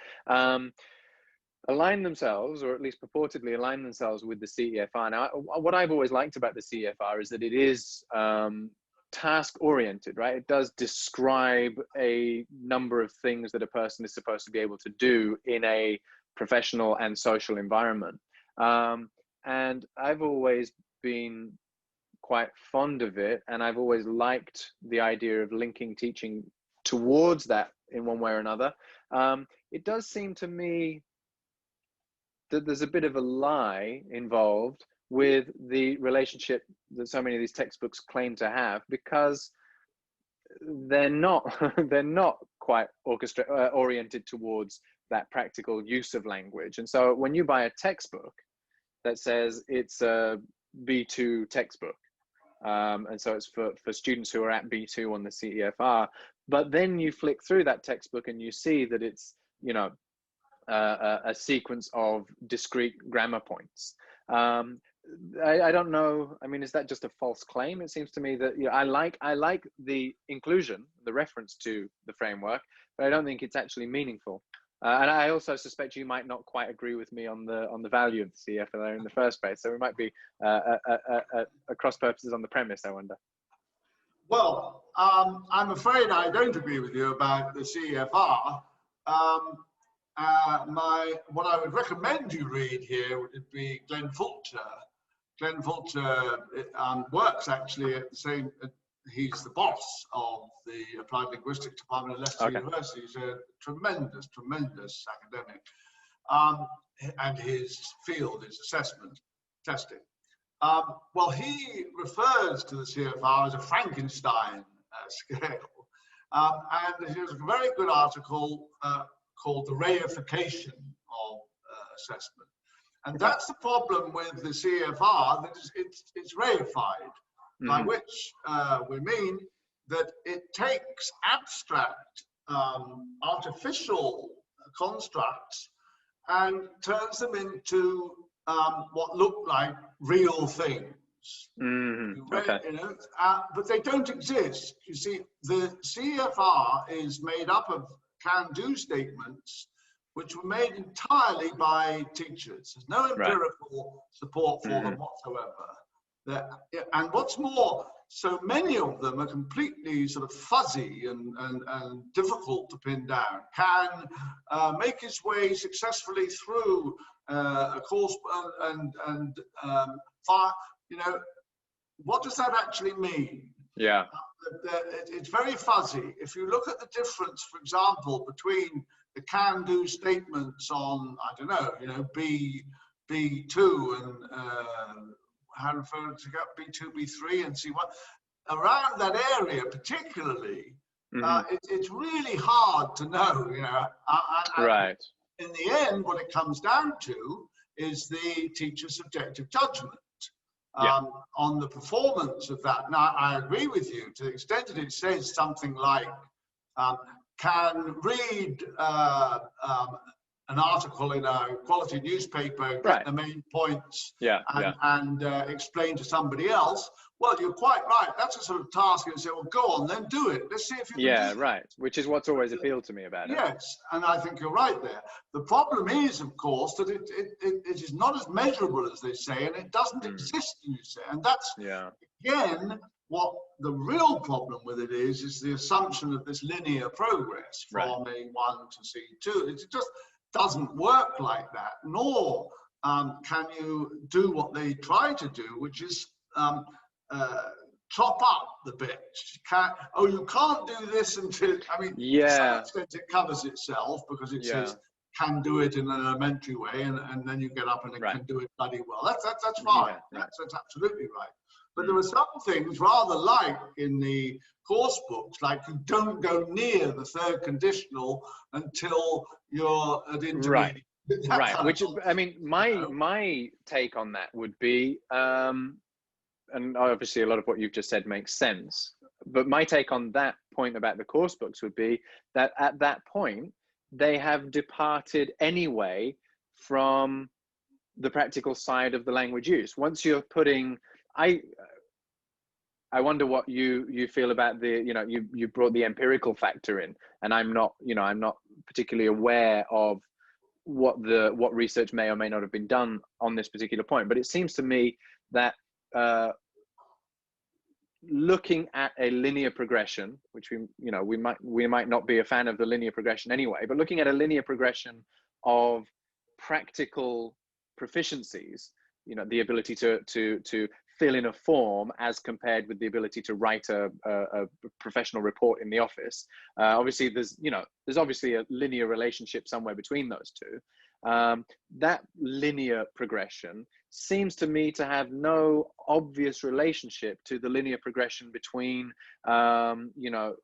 align themselves, or at least purportedly align themselves with the CEFR. Now, what I've always liked about the CEFR is that it is task oriented, right? It does describe a number of things that a person is supposed to be able to do in a professional and social environment. And I've always been quite fond of it, and I've always liked the idea of linking teaching towards that in one way or another. It does seem to me that there's a bit of a lie involved with the relationship that so many of these textbooks claim to have, because they're not quite oriented towards that practical use of language. And so when you buy a textbook that says it's a B2 textbook, and so it's for students who are at B2 on the CEFR, but then you flick through that textbook and you see that it's a sequence of discrete grammar points. I don't know. I mean, is that just a false claim? It seems to me that I like the inclusion, the reference to the framework, but I don't think it's actually meaningful. And I also suspect you might not quite agree with me on the value of the CEFR in the first place. So we might be cross purposes on the premise, I wonder. Well, I'm afraid I don't agree with you about the CEFR. what I would recommend you read here would be Glenn Fulcher. Glenn Fulcher works actually at the same. He's the boss of the Applied Linguistics Department at Leicester University. He's a tremendous, tremendous academic, and his field is assessment testing. Well, he refers to the CFR as a Frankenstein scale, and there's a very good article called The Reification of Assessment. And that's the problem with the CFR, that it's reified, by which we mean that it takes abstract, artificial constructs and turns them into what look like real things. Okay. You know, but they don't exist. You see, the CFR is made up of can-do statements which were made entirely by teachers. There's no empirical support for them whatsoever. And what's more, so many of them are completely sort of fuzzy and difficult to pin down. Can make its way successfully through a course and you know, what does that actually mean? Yeah. It's very fuzzy. If you look at the difference, for example, between the can-do statements on, I don't know, you know, B2 and how to get B2, B3 and C1, around that area particularly, it's really hard to know, you know. Right. In the end, what it comes down to is the teacher's subjective judgment on the performance of that. Now, I agree with you to the extent that it says something like, can read an article in a quality newspaper, get the main points, and explain to somebody else. Well, you're quite right. That's a sort of task, and say, well, go on, then do it. Let's see if you can do it. Yeah, right. Which is what's always appealed to me about it. Yes, and I think you're right there. The problem is, of course, that it is not as measurable as they say, and it doesn't exist, you say. And that's, again, what the real problem with it is the assumption of this linear progress from A1 to C2. It just doesn't work like that, nor can you do what they try to do, which is chop up the bits. You can't do this until, I mean, to some extent it covers itself because it says can do it in an elementary way, and then you get up and it can do it bloody well. That's fine. That's absolutely right. But there are some things rather like in the course books, like you don't go near the third conditional until you're at intermediate. Right. Which, I mean, my take on that would be, and obviously a lot of what you've just said makes sense, but my take on that point about the course books would be that at that point, they have departed anyway from the practical side of the language use. Once you're putting, I wonder what you feel about the, you know, you brought the empirical factor in, and I'm not particularly aware of what research may or may not have been done on this particular point, but it seems to me that looking at a linear progression, which we might not be a fan of the linear progression anyway, but looking at a linear progression of practical proficiencies, you know, the ability to fill in a form as compared with the ability to write a professional report in the office. Obviously, there's obviously a linear relationship somewhere between those two. That linear progression seems to me to have no obvious relationship to the linear progression between, the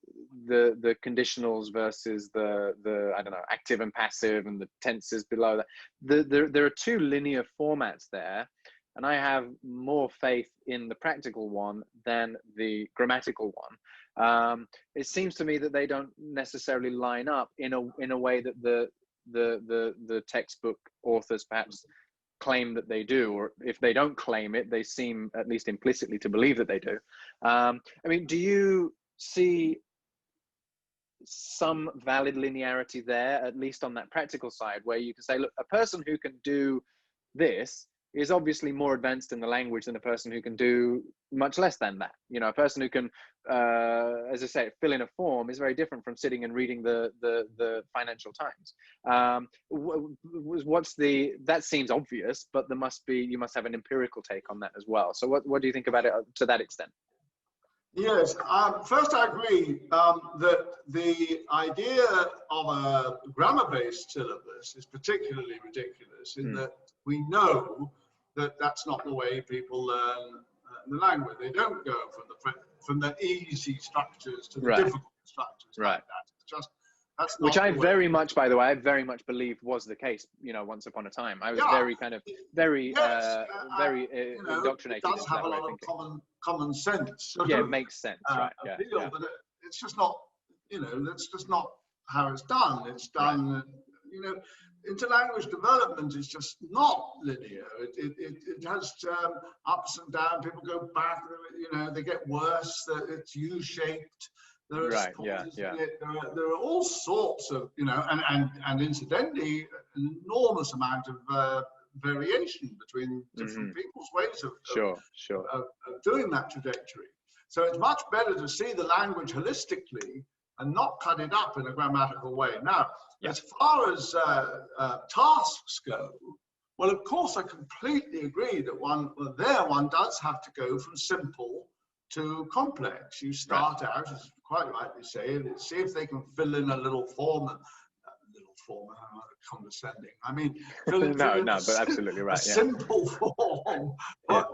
conditionals versus the I don't know, active and passive and the tenses below that. There are two linear formats there, and I have more faith in the practical one than the grammatical one. It seems to me that they don't necessarily line up in a way that the textbook authors perhaps claim that they do, or if they don't claim it, they seem at least implicitly to believe that they do. I mean, do you see some valid linearity there, at least on that practical side, where you can say, look, a person who can do this is obviously more advanced in the language than a person who can do much less than that. You know, a person who can, as I say, fill in a form is very different from sitting and reading the Financial Times. That seems obvious, but you must have an empirical take on that as well. So what do you think about it to that extent? Yes, first I agree that the idea of a grammar-based syllabus is particularly ridiculous in that we know that that's not the way people learn the language. They don't go from the easy structures to the difficult structures like that. It's just, that's not which I very much, by the way, I very much believed was the case, you know, once upon a time. I was very indoctrinated. It does have a lot of common sense. Yeah, it makes sense, right? Appeal, but it's just not, you know, that's just not how it's done. It's done, you know, interlanguage development is just not linear. It has ups and downs. People go back, you know, they get worse. It's U-shaped. There are there are all sorts of, you know, and incidentally, an enormous amount of variation between different people's ways of doing that trajectory. So it's much better to see the language holistically and not cut it up in a grammatical way. Now, as far as tasks go, well, of course, I completely agree that one does have to go from simple to complex. You start out, as you quite rightly say, and see if they can fill in a little form. Condescending. I mean, but absolutely right. A simple form,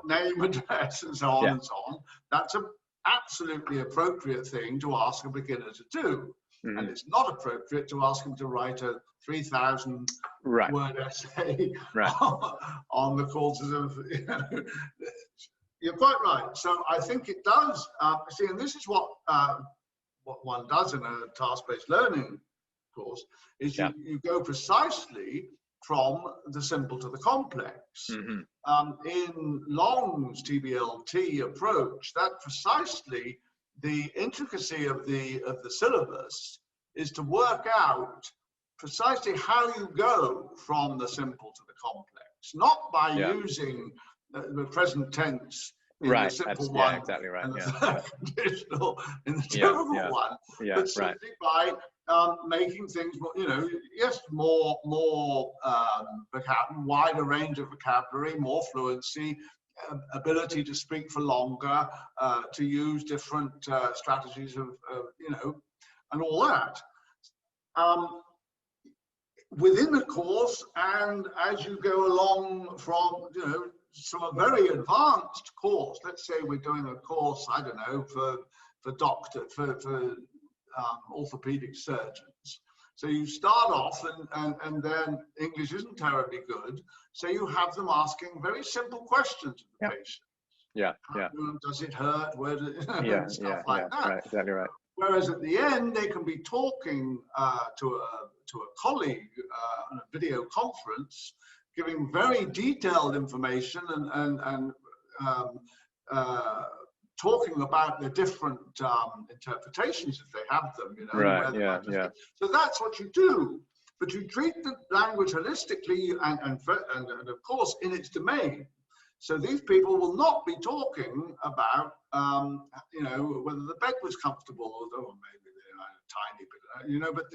name, address, and so on and so on. That's an absolutely appropriate thing to ask a beginner to do, and it's not appropriate to ask them to write a 3,000 word essay on the causes of. You know, you're quite right. So I think it does. See, and this is what one does in a task-based learning course, is you go precisely from the simple to the complex. In Long's TBLT approach, that precisely the intricacy of the syllabus is to work out precisely how you go from the simple to the complex, not by using the present tense in the simple one, exactly right. And the conditional in the difficult one, but simply by making things more, you know, more wider range of vocabulary, more fluency, ability to speak for longer, to use different strategies of, you know, and all that. Within the course, and as you go along from, you know, from a very advanced course, let's say we're doing a course, I don't know, for orthopedic surgeons. So you start off and then English isn't terribly good. So you have them asking very simple questions of the patient. Does it hurt? Where does it, stuff like that. Right, exactly right. Whereas at the end, they can be talking to a colleague on a video conference, giving very detailed information and talking about the different interpretations if they have them, you know. So that's what you do, but you treat the language holistically and of course in its domain. So these people will not be talking about, you know, whether the bed was comfortable or maybe they're a tiny bit, you know, but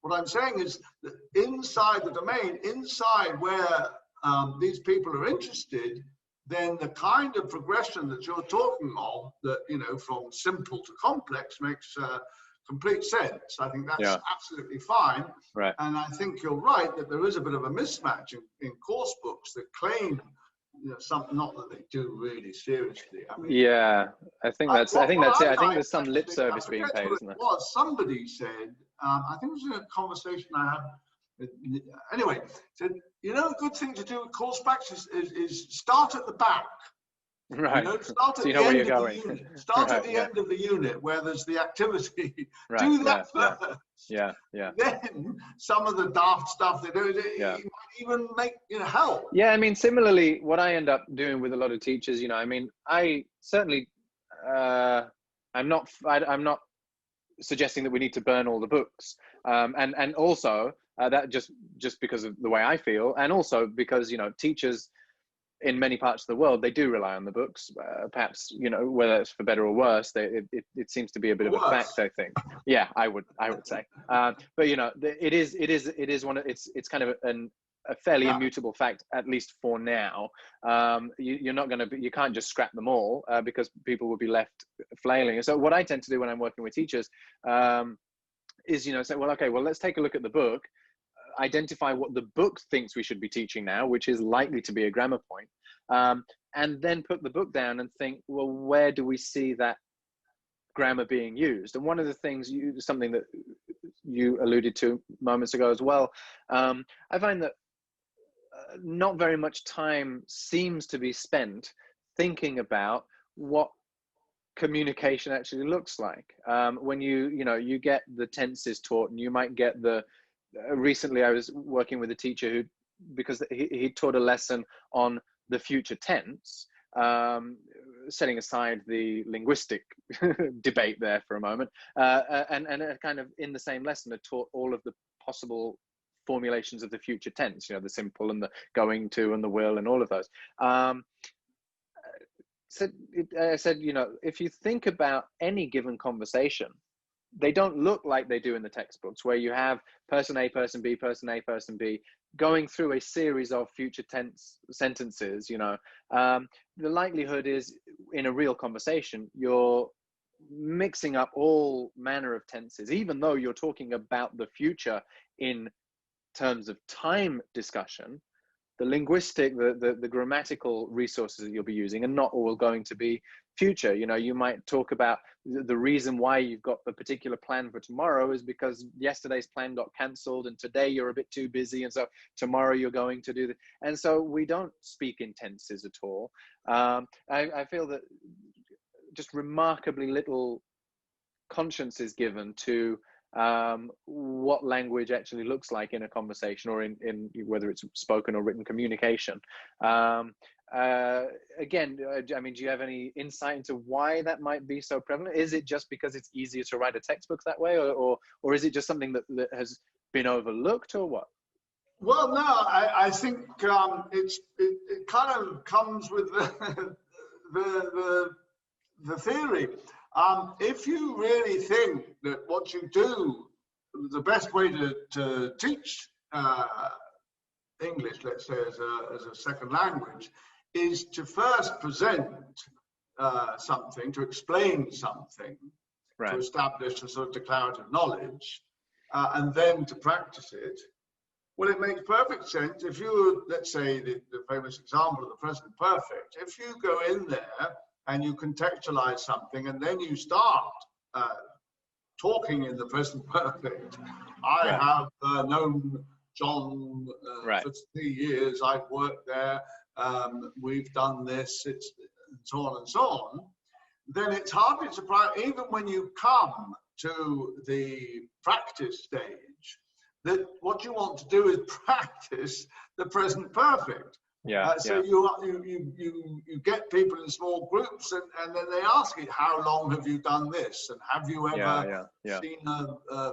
what I'm saying is that inside the domain, inside where these people are interested, then the kind of progression that you're talking of, that, you know, from simple to complex makes complete sense. I think that's absolutely fine. Right. And I think you're right that there is a bit of a mismatch in course books that claim, you know, something, not that they do really seriously. I mean, I think that's it. I think there's some lip service being paid, isn't there? Somebody said, I think it was in a conversation I had. Anyway, said, you know, a good thing to do with course backs is start at the back. Right. You know, start at the end of the unit. Start at the end of the unit where there's the activity. Do that first. Then some of the daft stuff they do, it might even make, you know, help. Yeah, I mean, similarly, what I end up doing with a lot of teachers, you know, I mean, I certainly, I'm not suggesting that we need to burn all the books, and also that just because of the way I feel, and also because, you know, teachers, in many parts of the world, they do rely on the books. Perhaps, you know, whether it's for better or worse, it seems to be a bit of a fact, I think. Yeah, I would say. But you know, it is one of, it's kind of a fairly immutable fact, at least for now. You're not going to be, you can't just scrap them all because people will be left flailing. And so what I tend to do when I'm working with teachers is, you know, say, well, okay, well, let's take a look at the book, identify what the book thinks we should be teaching now, which is likely to be a grammar point, and then put the book down and think, well, where do we see that grammar being used? And one of the things, something that you alluded to moments ago as well, I find that not very much time seems to be spent thinking about what communication actually looks like. When you get the tenses taught, and you might get the recently I was working with a teacher who, because he taught a lesson on the future tense, setting aside the linguistic debate there for a moment, and kind of in the same lesson had taught all of the possible formulations of the future tense, you know, the simple and the going to and the will and all of those. I said, you know, if you think about any given conversation, they don't look like they do in the textbooks, where you have person A, person B, person A, person B, going through a series of future tense sentences. You know, the likelihood is in a real conversation, you're mixing up all manner of tenses, even though you're talking about the future in terms of time discussion. The linguistic, the grammatical resources that you'll be using are not all going to be future. You know, you might talk about the reason why you've got a particular plan for tomorrow is because yesterday's plan got cancelled and today you're a bit too busy, and so tomorrow you're going to do that. And so we don't speak in tenses at all. I feel that just remarkably little conscience is given to what language actually looks like in a conversation, or in whether it's spoken or written communication. Again, I mean, do you have any insight into why that might be so prevalent? Is it just because it's easier to write a textbook that way, or is it just something that has been overlooked, or what? Well, no, I think it kind of comes with the theory. If you really think that what you do, the best way to teach English, let's say, as a second language, is to first present something, to explain something, right, to establish a sort of declarative knowledge, and then to practice it. Well, it makes perfect sense. If you, let's say, the famous example of the present perfect, if you go in there and you contextualize something, and then you start talking in the present perfect. I have known John for 3 years. I've worked there. We've done this. It's and so on and so on. Then it's hardly surprising, even when you come to the practice stage, that what you want to do is practice the present perfect. So you get people in small groups, and then they ask you, how long have you done this, and have you ever seen a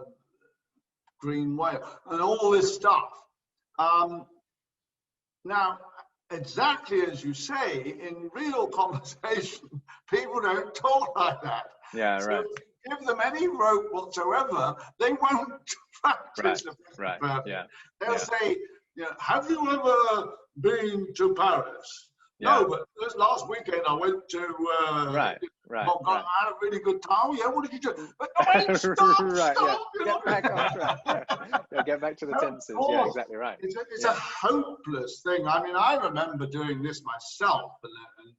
green whale, and all this stuff. Now, exactly as you say, in real conversation, people don't talk like that. So if you give them any rope whatsoever, they won't practice the present perfect. They'll say, have you ever been to Paris? No, but this last weekend I went to I had a really good time. Yeah, what did you do? But stop. Get back to the tenses. Yeah, exactly right. It's a hopeless thing. I mean, I remember doing this myself and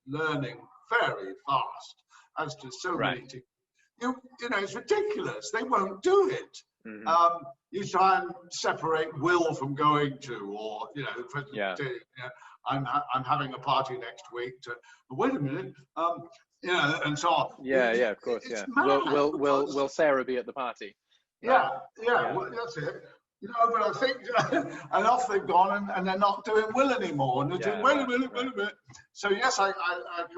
learning very fast, as do so many teachers. You know, it's ridiculous. They won't do it. Mm-hmm. You try and separate will from going to, or I'm having a party next week. Wait a minute, and so on. Of course. Will Sarah be at the party? Well, that's it. But I think, and off they've gone, and they're not doing will anymore. And they're wait a minute. So yes, I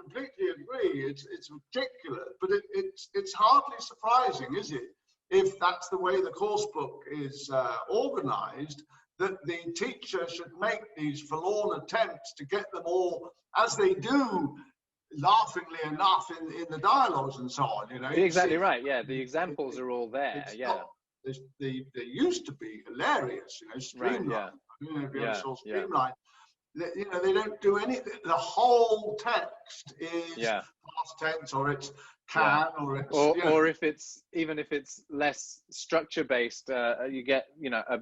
completely agree. It's ridiculous, but it's hardly surprising, is it? If that's the way the course book is organized, that the teacher should make these forlorn attempts to get them all, as they do, laughingly enough, in the dialogues and so on. You know, exactly right. Yeah, the examples are all there. Yeah, they used to be hilarious. You know, Streamline. Right, yeah. I don't know if you ever saw Yeah. Streamline. You know, they don't do anything. The whole text is past tense, or it's can, or it's or if it's, even if it's less structure based, you get, you know, a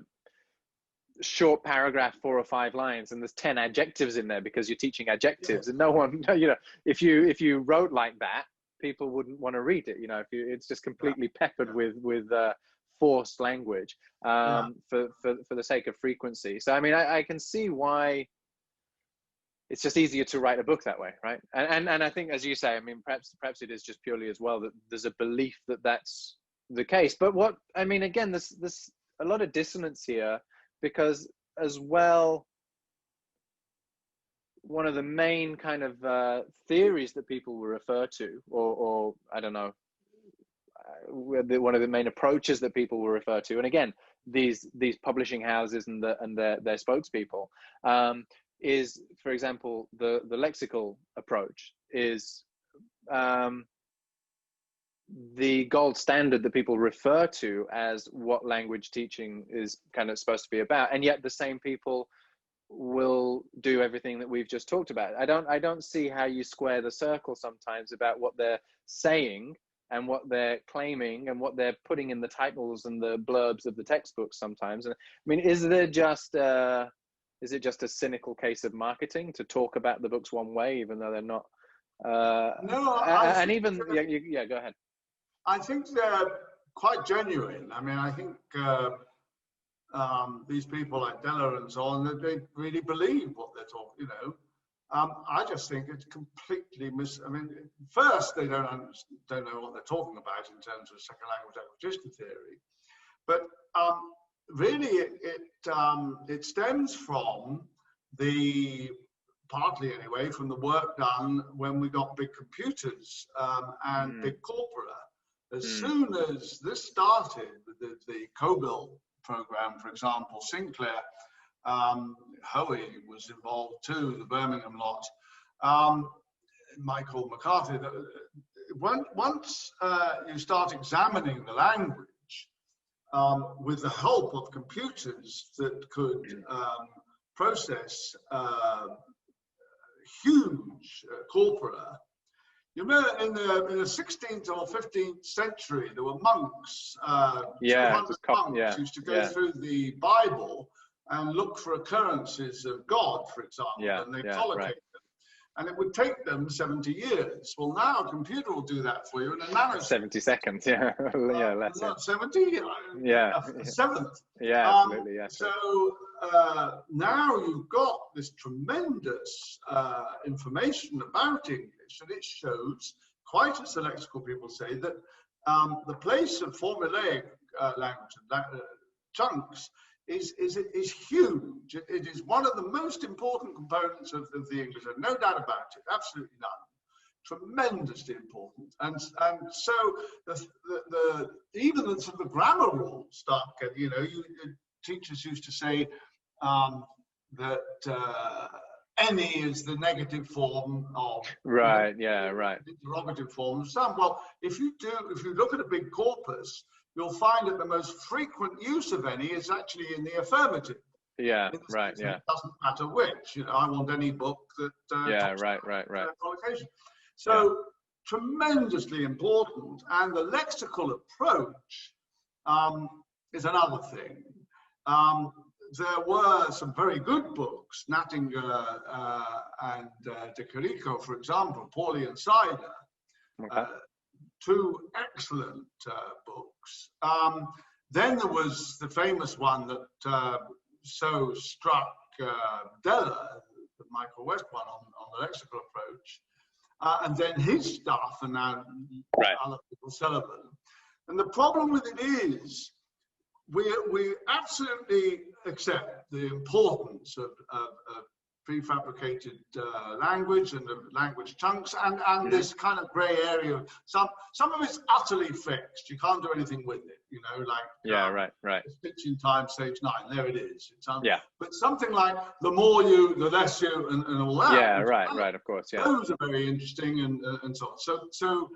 short paragraph, 4 or 5 lines, and there's 10 adjectives in there because you're teaching adjectives, and no one, you know, if you wrote like that, people wouldn't want to read it. You know, if it's just completely peppered with forced language for the sake of frequency. So I mean, I can see why it's just easier to write a book that way, right? And I think, as you say, I mean, perhaps it is just purely as well that there's a belief that that's the case. But what I mean, again, there's a lot of dissonance here, because as well, one of the main kind of theories that people will refer to, or I don't know, one of the main approaches that people will refer to, and again, these publishing houses and their spokespeople, is, for example, the lexical approach is the gold standard that people refer to as what language teaching is kind of supposed to be about, and yet the same people will do everything that we've just talked about. I don't see how you square the circle sometimes about what they're saying and what they're claiming and what they're putting in the titles and the blurbs of the textbooks sometimes. And I mean, is it just a cynical case of marketing to talk about the books one way, even though they're not? No, and even go ahead. I think they're quite genuine. I mean, I think these people like Della and so on, that they really believe what they're talking. You know, I just think it's completely I mean, first, they don't know what they're talking about in terms of second language acquisition theory, but really it stems from partly anyway, from the work done when we got big computers and big corpora. As soon as this started, the COBIL program, for example, Sinclair, Hoey was involved too, the Birmingham lot, Michael McCarthy. Once you start examining the language with the help of computers that could process huge corpora. You remember in the 16th or 15th century, there were monks, 200 monks used to go through the Bible and look for occurrences of God, for example, and they collocate them. And it would take them 70 years. Well, now a computer will do that for you in a nanosecond. 70 seconds, less. Not 70, a seventh. Yeah, absolutely, yeah. So now you've got this tremendous information about English, and it shows, quite as the lexical people say, that the place of formulaic language and chunks is huge. It is one of the most important components of the English, and no doubt about it, absolutely none. Tremendously important, and so even the sort of grammar rules start getting. You know, teachers used to say that any is the negative form of the interrogative form of some. Well, if you look at a big corpus, you'll find that the most frequent use of any is actually in the affirmative. Yeah, It doesn't matter which. You know, I want any book that. Collocation. So tremendously important, and the lexical approach is another thing. There were some very good books, Nattinger and De Chirico, for example, Pauly and Sider. Two excellent books. Then there was the famous one that so struck Della, the Michael West one on the lexical approach, and then his stuff, and now other people, Sullivan. And the problem with it is, we absolutely accept the importance of prefabricated language and the language chunks, and this kind of grey area. Some of it's utterly fixed. You can't do anything with it. You know, like right. Stitching time, stage 9. There it is. It's But something like the more you, the less you, and all that. Yeah, right. Of course. Yeah. Those are very interesting and so on. So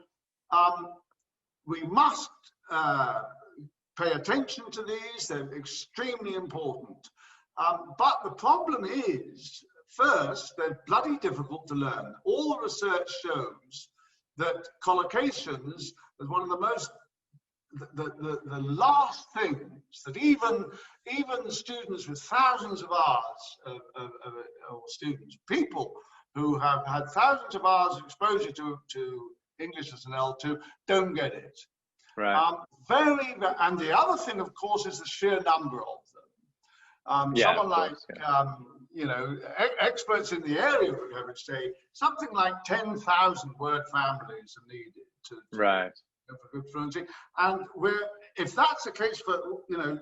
we must pay attention to these. They're extremely important. But the problem is, first, they're bloody difficult to learn. All the research shows that collocations is one of the most, the last things that even students with thousands of hours or students, people who have had thousands of hours of exposure to English as an L2 don't get it. Right. And the other thing, of course, is the sheer number of them. Someone like, you know, experts in the area would say something like 10,000 word families are needed to for good fluency. And if that's the case for, you know,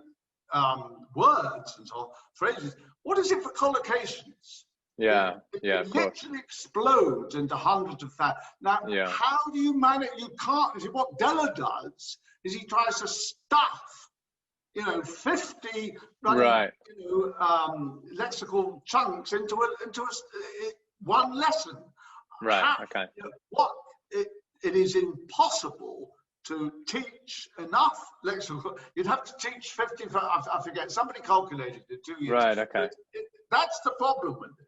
words and so on, phrases, what is it for collocations? It literally explodes into hundreds of thousands. Now, how do you manage? You can't. See, what Della does is he tries to stuff, you know, 50 you know, lexical chunks into one lesson. Right. You know, it is impossible to teach enough lexical. You'd have to teach 50. I forget. Somebody calculated it 2 years. Right. Okay. That's the problem with it.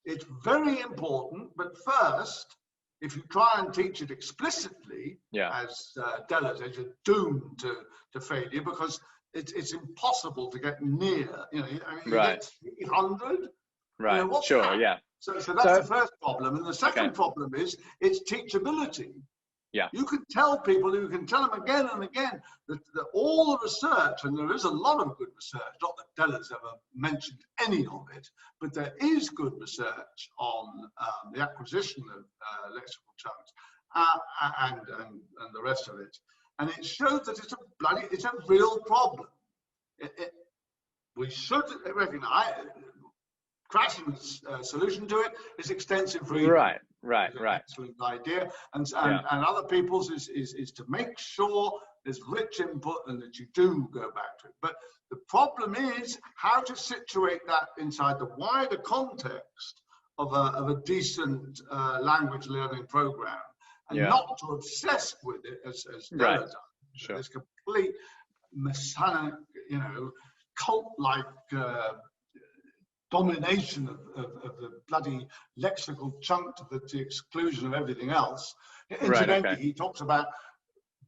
It's very important, but first, if you try and teach it explicitly, as Della says, you're doomed to failure, because it's impossible to get near. You know, I mean, right. 300. Right. You know, Sure. that? Yeah. So that's the first problem, and the second problem is its teachability. Yeah. You can tell people, you can tell them again and again that all the research, and there is a lot of good research, not that Della's ever mentioned any of it, but there is good research on the acquisition of lexical chunks and the rest of it. And it shows that it's a real problem. We should recognize Krashen's solution to it is extensive reading. Right. Excellent idea, and other people's is to make sure there's rich input and that you do go back to it. But the problem is how to situate that inside the wider context of a decent language learning program, and not to obsess with it as Della does. Sure. This complete messianic, you know, cult-like domination of the bloody lexical chunk to the exclusion of everything else. Incidentally, he talks about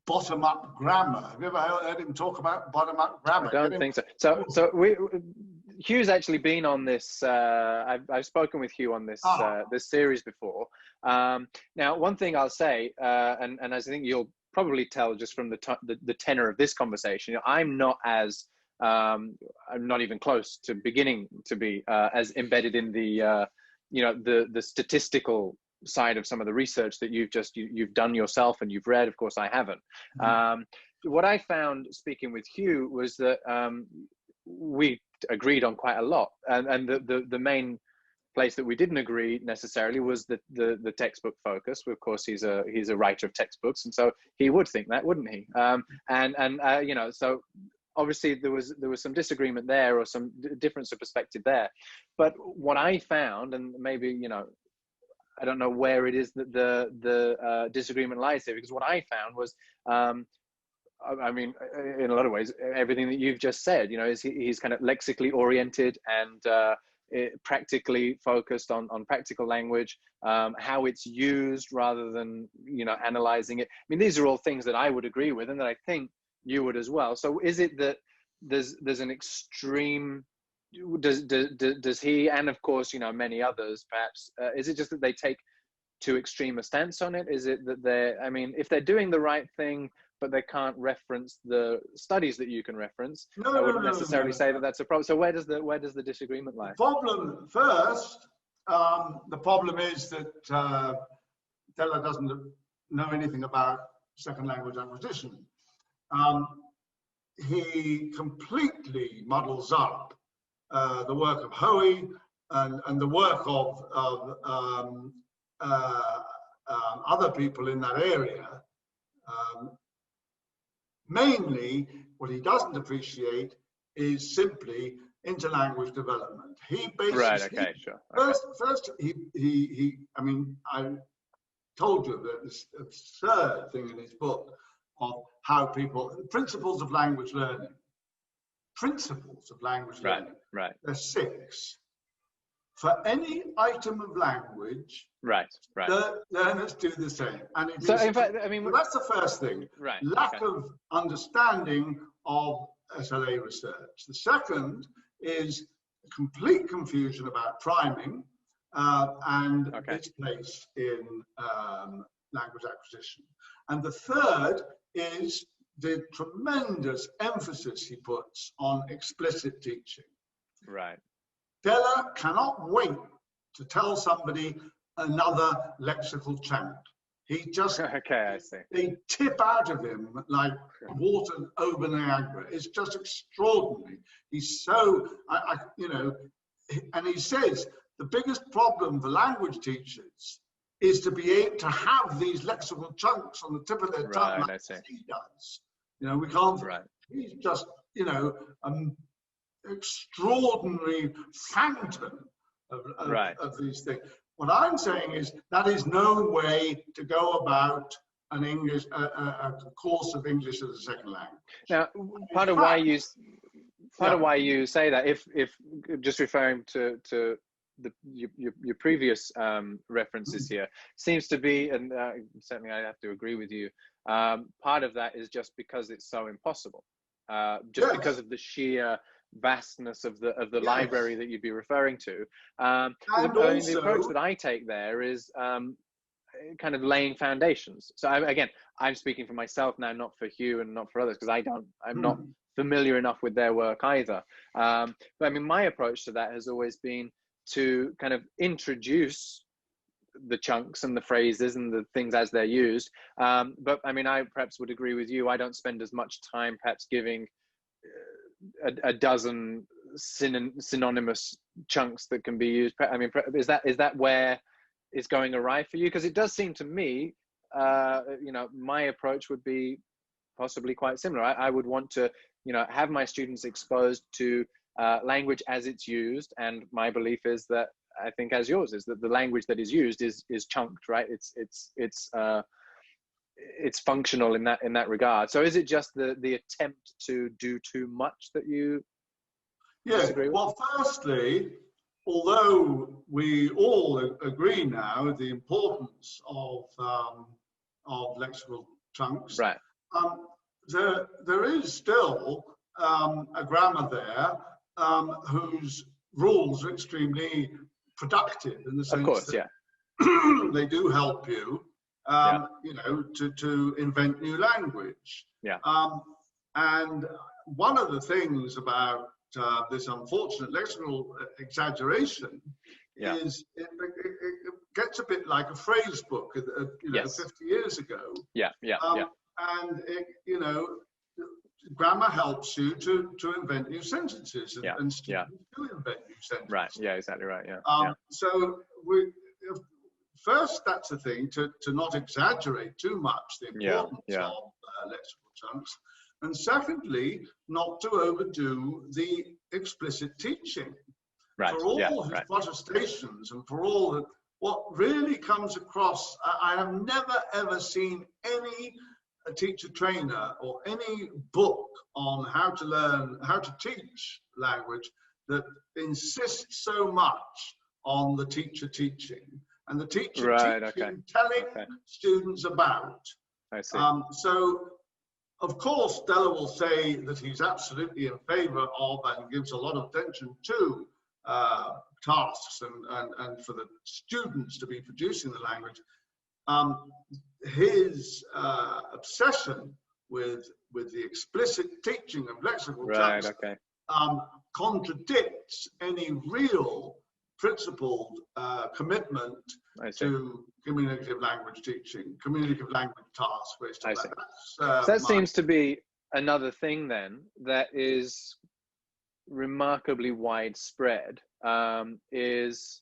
bottom-up grammar. Have you ever heard him talk about bottom-up grammar? I don't think so. So Hugh's actually been on this. I've spoken with Hugh on this this series before. Now, one thing I'll say, and as I think you'll probably tell just from the tenor of this conversation, you know, I'm not even close to beginning to be as embedded in the you know, the statistical side of some of the research that you've done yourself and you've read. Of course, I haven't. What I found speaking with Hugh was that we agreed on quite a lot, and the main place that we didn't agree necessarily was the textbook focus. Of course, he's a writer of textbooks, and so he would think that, wouldn't he? You know, so obviously there was some disagreement there, or some difference of perspective there. But what I found, and maybe, you know, I don't know where it is that the disagreement lies there, because what I found was, I mean, in a lot of ways, everything that you've just said, you know, is he's kind of lexically oriented and practically focused on practical language, how it's used rather than, you know, analyzing it. I mean, these are all things that I would agree with, and that I think you would as well. So is it that there's an extreme, does he, and of course, you know, many others perhaps, is it just that they take too extreme a stance on it? Is it that I mean, if they're doing the right thing, but they can't reference the studies that you can reference, I wouldn't necessarily say that that's a problem. So where does the disagreement lie? The problem first, the problem is that Della doesn't know anything about second language acquisition. He completely muddles up the work of Hoey and the work of other people in that area, mainly what he doesn't appreciate is simply interlanguage development. He basically, right, okay, sure. Okay. First, I mean, I told you about this absurd thing in his book of how people, principles of language learning. Principles of language learning. Right. There's 6. For any item of language, Right. learners do the same. And it So is, in fact, I mean, well, that's the first thing. Right. Lack of understanding of SLA research. The second is complete confusion about priming and its place in language acquisition. And the third is the tremendous emphasis he puts on explicit teaching. Right. Della cannot wait to tell somebody another lexical chant. He just, I see. They tip out of him like water over Niagara. It's just extraordinary. He's so, you know, and he says the biggest problem for language teachers is to be able to have these lexical chunks on the tip of their tongue like he does. You know, we can't, he's just, you know, extraordinary phantom of these things. What I'm saying is that is no way to go about an English, a course of English as a second language. Now, part of why you say that, if just referring to your previous references here, seems to be, and certainly I have to agree with you. Part of that is just because it's so impossible, because of the sheer vastness of the library that you'd be referring to. The approach that I take there is kind of laying foundations. So I'm speaking for myself now, not for Hugh and not for others, because I'm not familiar enough with their work either. But I mean, my approach to that has always been to kind of introduce the chunks and the phrases and the things as they're used. But I mean, I perhaps would agree with you. I don't spend as much time perhaps giving a dozen synonymous chunks that can be used. I mean, is that where it's going awry for you? Because it does seem to me, you know, my approach would be possibly quite similar. I would want to, you know, have my students exposed to language as it's used, and my belief is that, I think as yours is, that the language that is used is chunked, right? It's functional in that regard. So is it just the attempt to do too much that you disagree with? Well, firstly, although we all agree now the importance of lexical chunks, right? There is still a grammar there whose rules are extremely productive in the sense of course, that they do help you, you know, to invent new language. And one of the things about this unfortunate lexical exaggeration is it gets a bit like a phrase book, you know, 50 years ago. And it, you know, grammar helps you to invent new sentences, and students do invent new sentences. Right. Yeah. Exactly right. So first, that's the thing, to not exaggerate too much the importance of lexical chunks, and secondly, not to overdo the explicit teaching. For all his protestations and for all that, what really comes across, I have never ever seen any teacher trainer or any book on how to learn, how to teach language that insists so much on the teacher teaching and the teacher teaching, telling students about. I see. So, of course, Della will say that he's absolutely in favor of and gives a lot of attention to tasks and for the students to be producing the language. His obsession with the explicit teaching of lexical chunks contradicts any real principled commitment to communicative language teaching, communicative language tasks. So that seems to be another thing then that is remarkably widespread. is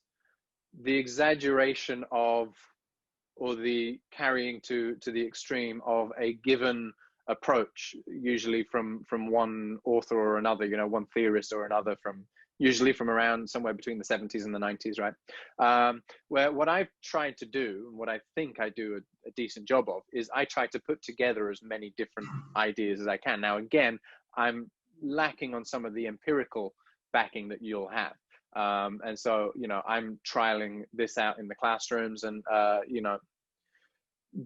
the exaggeration of, or the carrying to the extreme of a given approach, usually from one author or another, you know, one theorist or another, usually from around somewhere between the 70s and the 90s, right? Where what I've tried to do, and what I think I do a decent job of, is I try to put together as many different ideas as I can. Now, again, I'm lacking on some of the empirical backing that you'll have. And so, you know, I'm trialing this out in the classrooms, and, you know,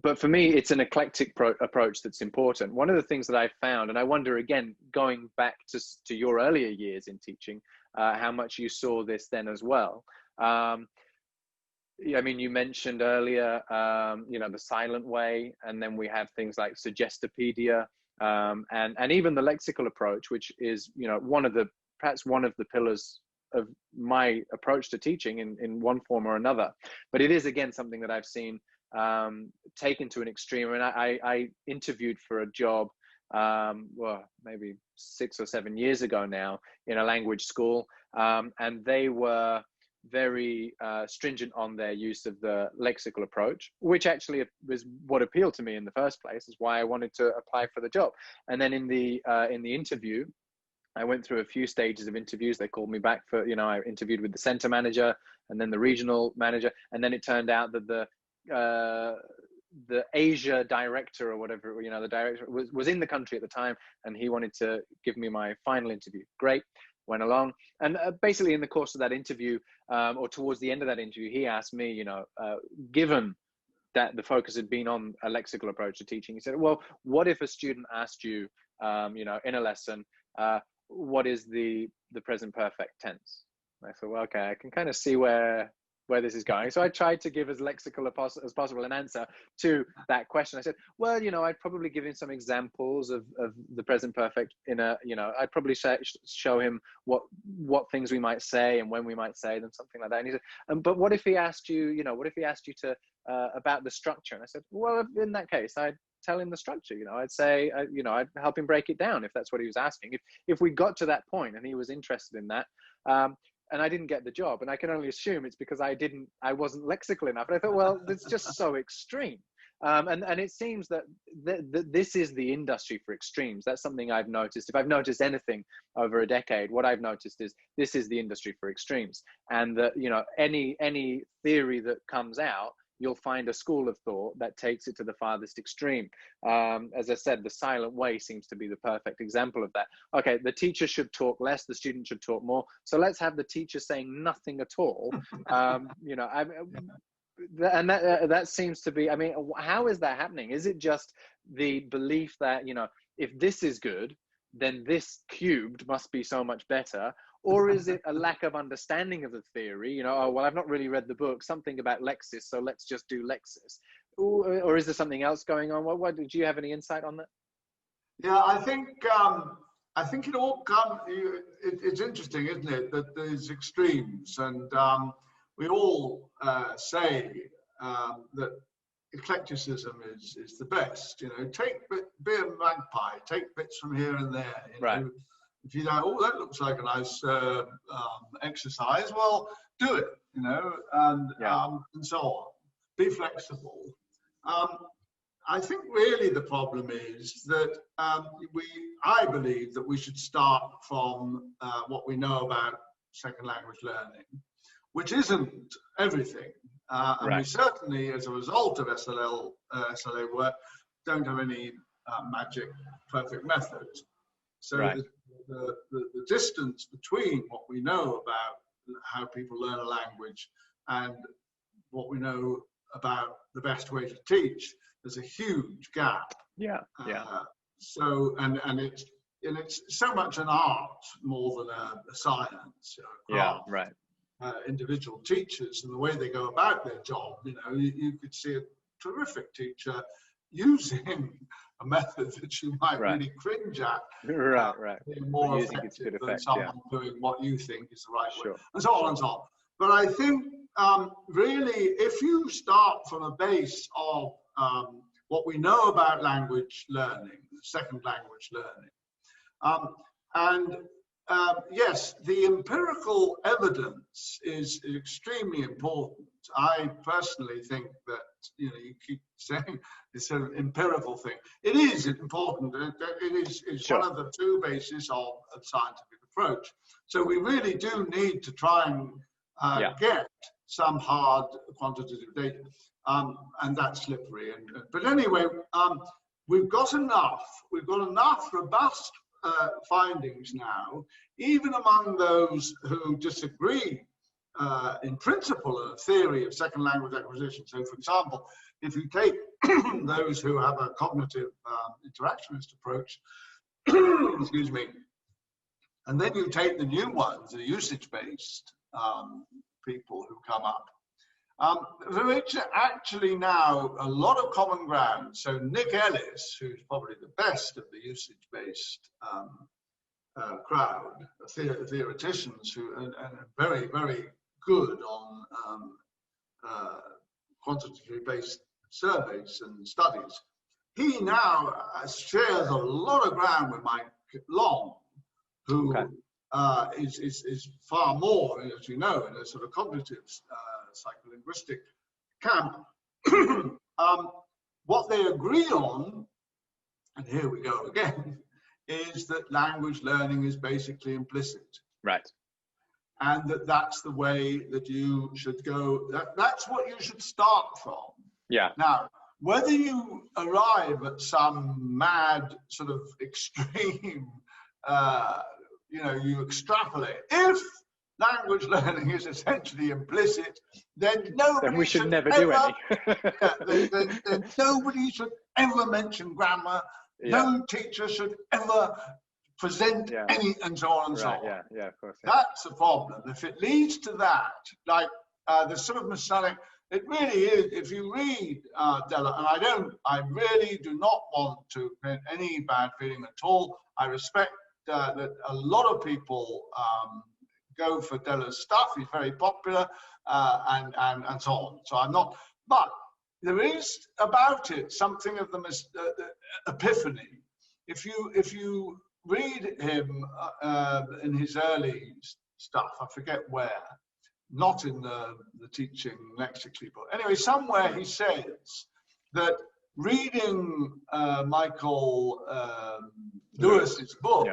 but for me, it's an eclectic approach that's important. One of the things that I found, and I wonder, again, going back to your earlier years in teaching, how much you saw this then as well. I mean, you mentioned earlier, you know, the silent way, and then we have things like Suggestopedia, and even the lexical approach, which is, you know, perhaps one of the pillars of my approach to teaching in one form or another. But it is, again, something that I've seen taken to an extreme. And I interviewed for a job, well, maybe 6 or 7 years ago now, in a language school, and they were very stringent on their use of the lexical approach, which actually was what appealed to me in the first place, is why I wanted to apply for the job. And then in the interview, I went through a few stages of interviews. They called me back for, you know, I interviewed with the center manager and then the regional manager, and then it turned out that the Asia director, or whatever, you know, the director was in the country at the time, and he wanted to give me my final interview. Great, went along, and basically in the course of that interview, or towards the end of that interview, he asked me, you know, given that the focus had been on a lexical approach to teaching, he said, well, what if a student asked you, you know, in a lesson, what is the present perfect tense? And I thought, well, okay, I can kind of see where this is going. So I tried to give as lexical as possible an answer to that question. I said, well, you know, I'd probably give him some examples of the present perfect in a, you know, I'd probably show him what things we might say and when we might say them, something like that. And he said, but what if he asked you, you know, what if he asked you to, about the structure? And I said, well, in that case, I'd tell him the structure, you know, I'd say, you know, I'd help him break it down if that's what he was asking. If we got to that point and he was interested in that, and I didn't get the job, and I can only assume it's because I wasn't lexical enough. And I thought, well, it's just so extreme. And it seems that this is the industry for extremes. That's something I've noticed. If I've noticed anything over a decade, what I've noticed is this is the industry for extremes. And that, you know, any theory that comes out, you'll find a school of thought that takes it to the farthest extreme. As I said, the silent way seems to be the perfect example of that. Okay, the teacher should talk less, the student should talk more. So let's have the teacher saying nothing at all. You know, and that seems to be, I mean, how is that happening? Is it just the belief that, you know, if this is good, then this cubed must be so much better? Or is it a lack of understanding of the theory? You know, oh, well, I've not really read the book, something about Lexis, so let's just do Lexis. Or is there something else going on? What do you have any insight on that? Yeah, I think it all comes, it's interesting, isn't it, that there's extremes, and we all say that eclecticism is the best. You know, be a magpie, take bits from here and there. You know? Right. If you know, oh, that looks like a nice exercise, well, do it, you know, and so on. Be flexible. I think really the problem is that I believe that we should start from what we know about second language learning, which isn't everything. And we certainly, as a result of SLA work, don't have any magic perfect methods. So the distance between what we know about how people learn a language and what we know about the best way to teach, there's a huge gap. So and it's so much an art more than a science. You know, individual teachers and the way they go about their job. You know, you could see a terrific teacher using a method that you might really cringe at, being more effective than someone doing what you think is the right way, and so on and so on. But I think really, if you start from a base of what we know about language learning, second language learning, and yes, the empirical evidence is extremely important. I personally think that, you keep saying it's an empirical thing. It is important. It is Sure. one of the two bases of a scientific approach. So we really do need to try and get some hard quantitative data, and that's slippery. But anyway, we've got enough robust findings now, even among those who disagree in principle of theory of second language acquisition. So, for example, if you take those who have a cognitive interactionist approach, excuse me, and then you take the new ones, the usage-based people who come up, there is actually now a lot of common ground. So Nick Ellis, who's probably the best of the usage-based crowd, theoreticians who are very, very good on quantitative-based surveys and studies, he now shares a lot of ground with Mike Long, who is far more, as you know, in a sort of cognitive psycholinguistic camp. What they agree on, and here we go again, is that language learning is basically implicit. Right. And that's the way that you should go. That's what you should start from. Yeah. Now, whether you arrive at some mad sort of extreme, you extrapolate. If language learning is essentially implicit, then we should never do any. then nobody should ever mention grammar. Yeah. No teacher should ever present any, and so on and so on. Yeah, of course. Yeah. That's the problem. If it leads to that, like the sort of Messianic, it really is. If you read Della, and I really do not want to create any bad feeling at all. I respect that a lot of people go for Della's stuff. He's very popular, and so on. So I'm not, but there is about it something of the epiphany. If you read him in his early stuff, I forget where, not in the teaching lexically, but anyway, somewhere he says that reading Michael Lewis's book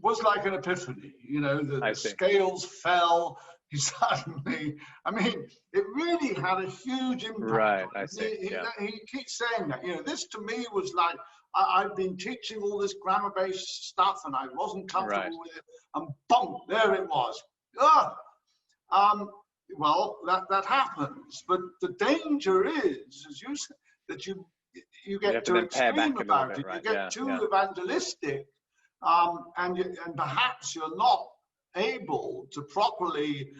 was like an epiphany. The scales fell. He suddenly, it really had a huge impact. Right, I see. He keeps saying that. This to me was like, I've been teaching all this grammar-based stuff and I wasn't comfortable with it, and boom, there it was. Well, that happens, but the danger is, as you said, that you get too extreme about it. Right? You get too evangelistic, and perhaps you're not able to properly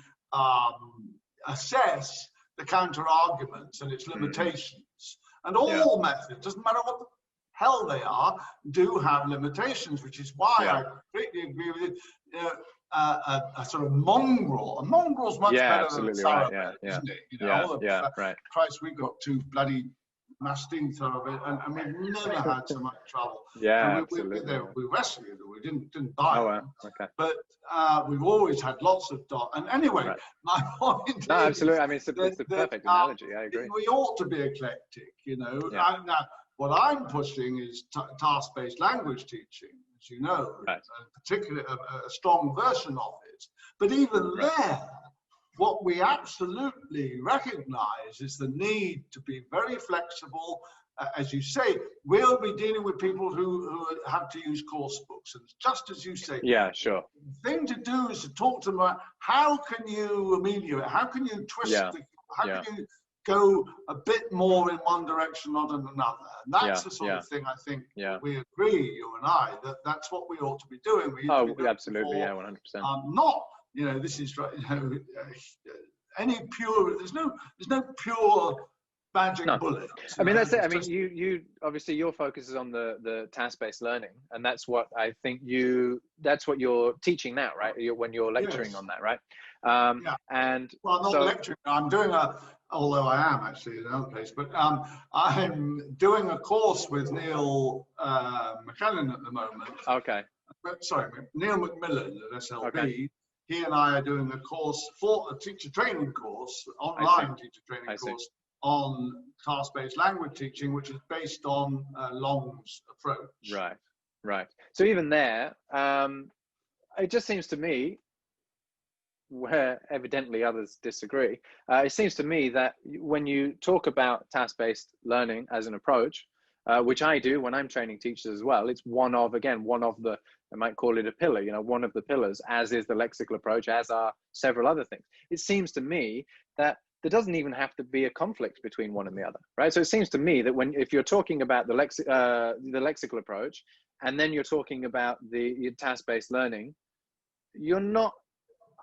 assess the counter arguments and its limitations. And all methods, doesn't matter what the hell they are, do have limitations, which is why I completely agree with it. A sort of mongrel. A mongrel's much better than a thoroughbred, isn't it? Right. Christ, we got two bloody Mastine thoroughbred, and we've never had so much trouble. Absolutely. We rescued them. We didn't buy them. Okay. But we've always had lots of dogs. And anyway, my point is... No, absolutely. It's the perfect analogy. I agree. We ought to be eclectic, Now, what I'm pushing is task-based language teaching, as you know, particularly a strong version of it. But even there, what we absolutely recognize is the need to be very flexible. As you say, we'll be dealing with people who have to use course books. And just as you say, sure. The thing to do is to talk to them about how can you ameliorate, how can you twist, how can you go a bit more in one direction, not in another. And that's the sort of thing I think we agree, you and I, that's what we ought to be doing. Absolutely, 100%. Not, this is any pure. There's no pure magic bullet. That's it. You obviously your focus is on the task-based learning, and that's what I think that's what you're teaching now, right? When you're lecturing on that, right? And well, not lecturing. I'm doing although I am actually in another place, but I'm doing a course with Neil McKellen at the moment. Okay. Neil McMillan at SLB. Okay. He and I are doing a course, a teacher training course, online teacher training course on task-based language teaching, which is based on Long's approach. Right, right. So even there, it just seems to me, where evidently others disagree, it seems to me that when you talk about task-based learning as an approach, which I do when I'm training teachers as well, it's one of the, I might call it a pillar, you know, one of the pillars, as is the lexical approach, as are several other things. It seems to me that there doesn't even have to be a conflict between one and the other, right? So it seems to me that if you're talking about the lexical approach, and then you're talking about the task-based learning,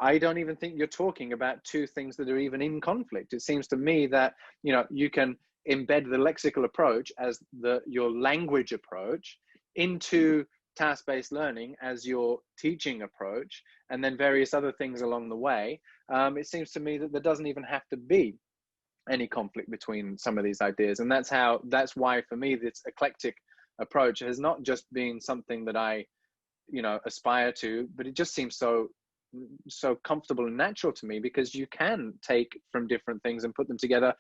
I don't even think you're talking about two things that are even in conflict. It seems to me that, you know, you can embed the lexical approach as your language approach into task-based learning as your teaching approach, and then various other things along the way. It seems to me that there doesn't even have to be any conflict between some of these ideas. And that's why for me, this eclectic approach has not just been something that I, you know, aspire to, but it just seems so comfortable and natural to me, because you can take from different things and put them together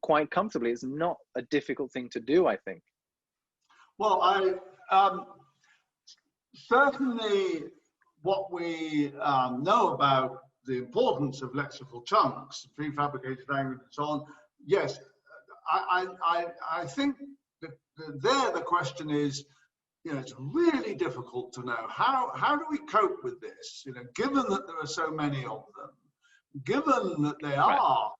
quite comfortably. It's not a difficult thing to do, I think. Well, I certainly what we know about the importance of lexical chunks, prefabricated language and so on, yes, I think that the question is, you know, it's really difficult to know how do we cope with this, you know, given that there are so many of them, given that they are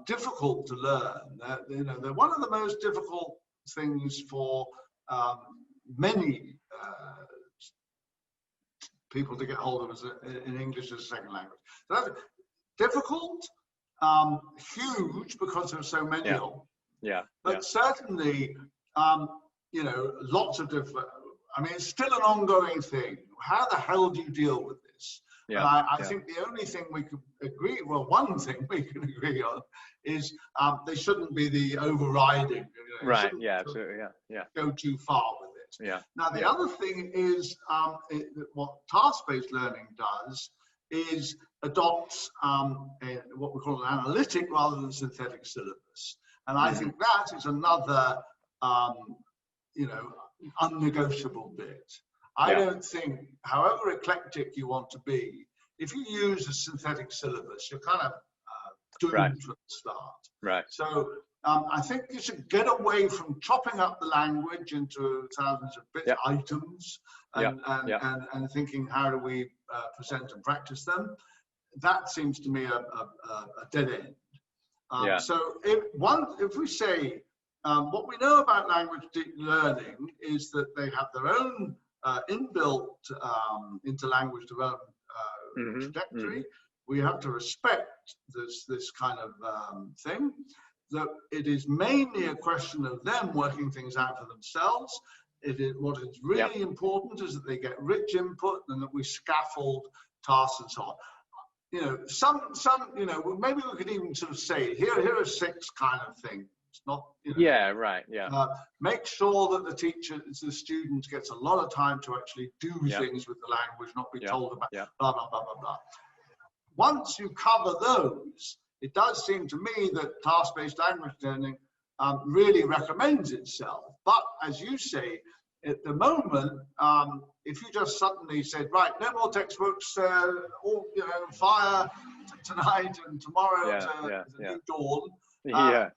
difficult to learn. You know, they're one of the most difficult things for many people to get hold of in English as a second language. So that's difficult, huge, because there are so many of them. Yeah. But certainly, you know, lots of different, I mean, it's still an ongoing thing. How the hell do you deal with this? Yeah, and I think the only thing we could agree, well, one thing we can agree on is they shouldn't be the overriding. You know, right, yeah, absolutely, yeah. Go too far with it. Yeah. Now, the other thing is what task-based learning does is adopts what we call an analytic rather than synthetic syllabus. And I think that is another, you know, unnegotiable bit. I don't think, however eclectic you want to be, if you use a synthetic syllabus, you're kind of doomed from the start. Right. So I think you should get away from chopping up the language into thousands of bit items and thinking, how do we present and practice them? That seems to me a dead end. So if we say, what we know about language learning is that they have their own inbuilt interlanguage development trajectory. We have to respect this kind of thing. That it is mainly a question of them working things out for themselves. What is really important is that they get rich input and that we scaffold tasks and so on. You know, some you know, maybe we could even sort of say here are 6 kind of things. Not, you know, make sure that the student gets a lot of time to actually do things with the language, not be told about blah, blah, blah, blah, blah. Once you cover those, it does seem to me that task-based language learning really recommends itself. But as you say, at the moment, if you just suddenly said, right, no more textbooks, all, you know, fire tonight and tomorrow to new dawn. No,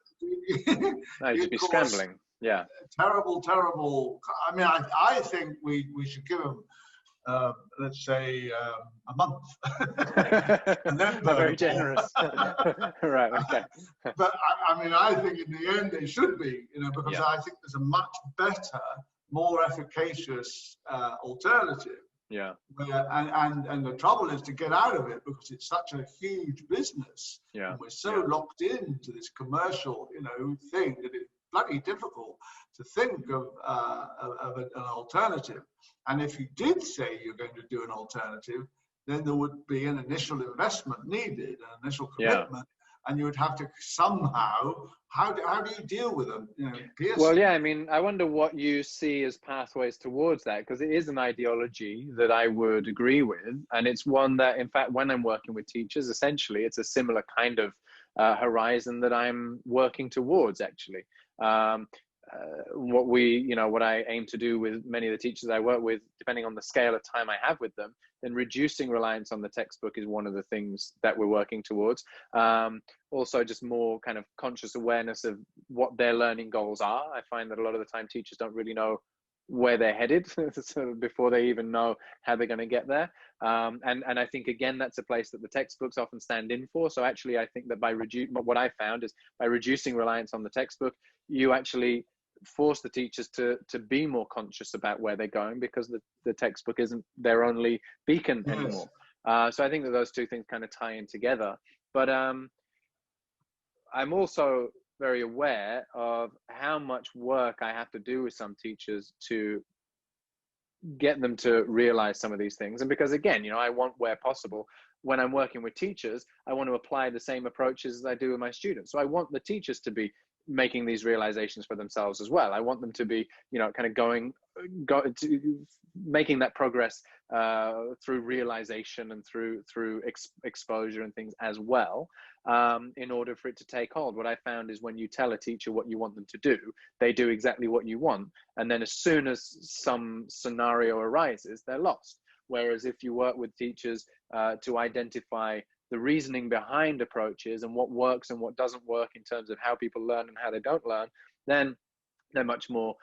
you'd be scrambling. Terrible. I mean, I think we should give them, let's say, a month. And then very generous. Right, okay. But I mean, I think in the end they should be, you know, because I think there's a much better, more efficacious alternative. And the trouble is to get out of it, because it's such a huge business. And we're so locked into this commercial, you know, thing that it's bloody difficult to think of an alternative. And if you did say you're going to do an alternative, then there would be an initial investment needed, an initial commitment. and you would have to somehow, how do you deal with them? You know, well, yeah, I mean, I wonder what you see as pathways towards that, because it is an ideology that I would agree with, and it's one that, in fact, when I'm working with teachers, essentially, it's a similar kind of horizon that I'm working towards, actually. What I aim to do with many of the teachers I work with, depending on the scale of time I have with them, then reducing reliance on the textbook is one of the things that we're working towards. Also, just more kind of conscious awareness of what their learning goals are. I find that a lot of the time teachers don't really know where they're headed so before they even know how they're going to get there. And I think, again, that's a place that the textbooks often stand in for. So actually, I think that what I found is by reducing reliance on the textbook, you actually force the teachers to be more conscious about where they're going, because the textbook isn't their only beacon anymore. So I think that those two things kind of tie in together. But I'm also very aware of how much work I have to do with some teachers to get them to realize some of these things. And because, again, you know, I want, where possible, when I'm working with teachers, I want to apply the same approaches as I do with my students. So I want the teachers to be making these realizations for themselves as well. I want them to be, you know, kind of making that progress through realization and through exposure and things as well, in order for it to take hold. What I found is when you tell a teacher what you want them to do, they do exactly what you want. And then as soon as some scenario arises, they're lost. Whereas if you work with teachers to identify the reasoning behind approaches and what works and what doesn't work in terms of how people learn and how they don't learn, then they're much more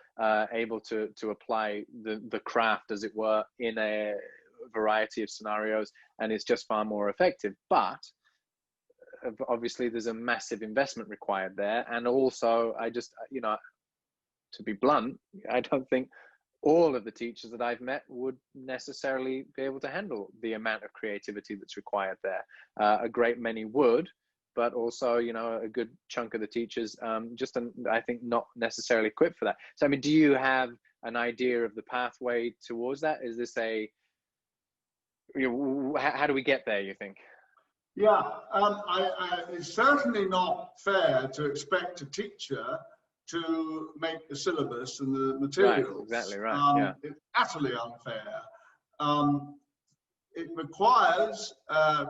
able to apply the craft, as it were, in a variety of scenarios, and it's just far more effective. But obviously there's a massive investment required there. And also, I just, you know, to be blunt, I don't think all of the teachers that I've met would necessarily be able to handle the amount of creativity that's required there. A great many would, but also, you know, a good chunk of the teachers I think not necessarily equipped for that. So, I mean, do you have an idea of the pathway towards that? Is this how do we get there, you think? Yeah, it's certainly not fair to expect a teacher to make the syllabus and the materials. Right, exactly right. It's utterly unfair. It requires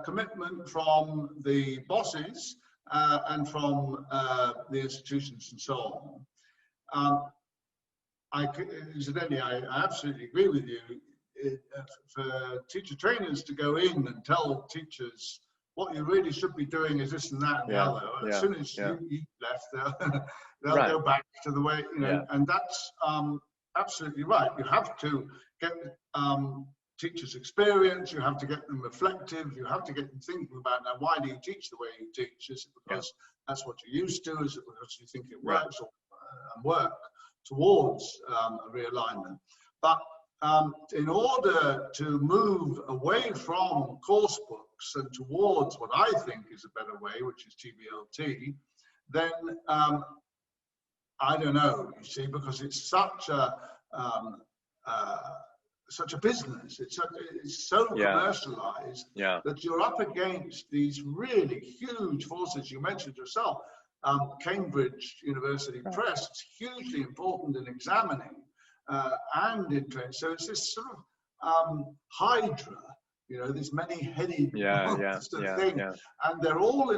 commitment from the bosses and from the institutions and so on. Incidentally, I absolutely agree with you. For teacher trainers to go in and tell teachers what you really should be doing is this and that and the other. As soon as you left, they'll go back to the way, you know, and that's absolutely right. You have to get teachers' experience, you have to get them reflective, you have to get them thinking about, now, why do you teach the way you teach? Is it because that's what you're used to? Is it because you think it works, or work towards a realignment? But in order to move away from course books and towards what I think is a better way, which is TBLT, then I don't know, you see, because it's such a business, it's so commercialized that you're up against these really huge forces. You mentioned yourself, Cambridge University Press is hugely important in examining and in training. So it's this sort of hydra, you know, this many-headed thing, and they're all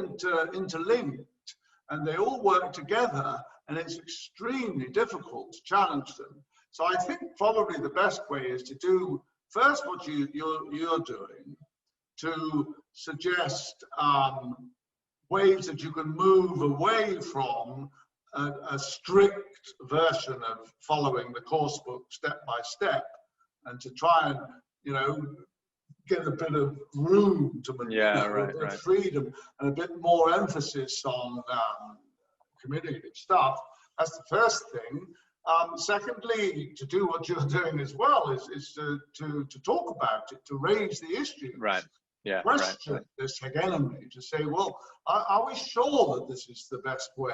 interlinked, and they all work together, and it's extremely difficult to challenge them. So I think probably the best way is to do first what you're doing, to suggest ways that you can move away from a strict version of following the course book step by step, and to try and, you know, get a bit of room to maneuver, freedom, and a bit more emphasis on communicative stuff. That's the first thing. Secondly, to do what you're doing as well is to talk about it, to raise the issue. Question this hegemony, to say, well, are we sure that this is the best way?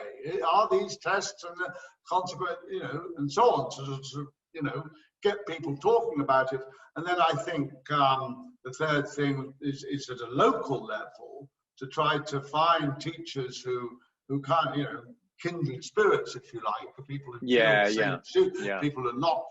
Are these tests and the consequent, you know, and so on, to you know, get people talking about it. And then I think the third thing is at a local level, to try to find teachers who can't, you know, kindred spirits, if you like, for people who feel the same suit, people who are not.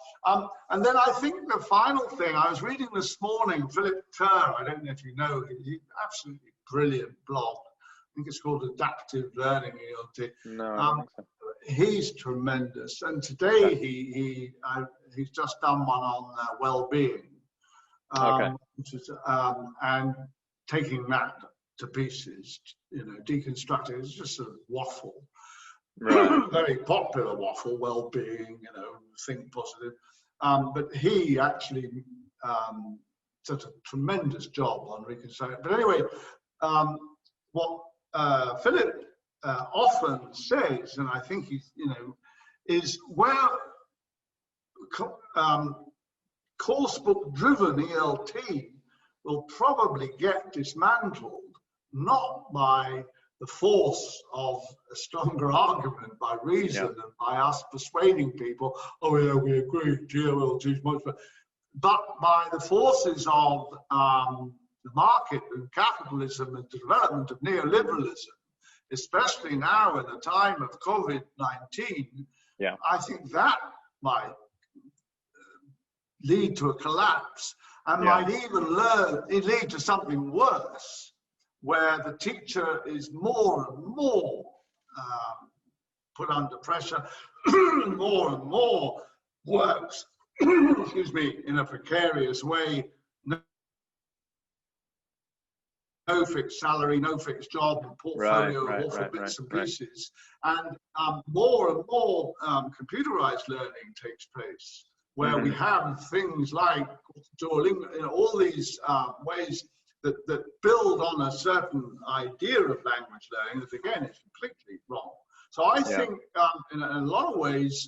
And then I think the final thing, I was reading this morning, Philip Kerr, I don't know if you know, he's absolutely brilliant blog. I think it's called Adaptive Learning, ELT. No, I don't think so. He's tremendous. And today he's just done one on well-being. Which is, and taking that to pieces, you know, deconstructing, it's just a waffle. Right. Very popular waffle, well-being, you know, think positive. But he actually did a tremendous job on reconstructing. But anyway, what Philip often says, and I think he's, you know, is where course book driven ELT will probably get dismantled, not by the force of a stronger argument, by reason and by us persuading people, oh yeah, we agree, TBLT is much better, but by the forces of the market and capitalism and the development of neoliberalism, especially now in the time of COVID-19. I think that might lead to a collapse and might even lead to something worse, where the teacher is more and more put under pressure, more and more works, excuse me, in a precarious way, no fixed salary, no fixed job, portfolio, all for bits and pieces. And more and more computerized learning takes place, where we have things like Duolingo, you know, all these ways that build on a certain idea of language learning that, again, is completely wrong. So I think in a lot of ways,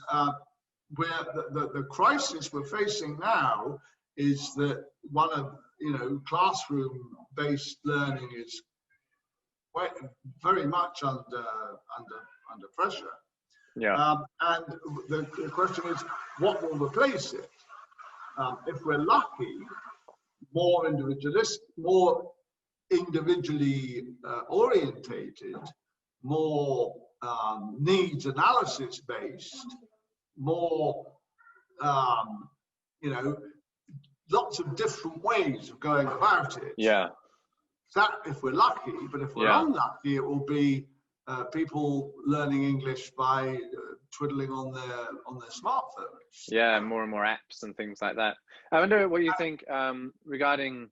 where the crisis we're facing now is that one of, you know, classroom-based learning is very much under pressure. And the question is, what will replace it? If we're lucky, more individually orientated, more needs analysis based, more you know, lots of different ways of going about it. That if we're lucky, but if we're unlucky, it will be people learning English by twiddling on their smartphones. More and more apps and things like that. I wonder what you think regarding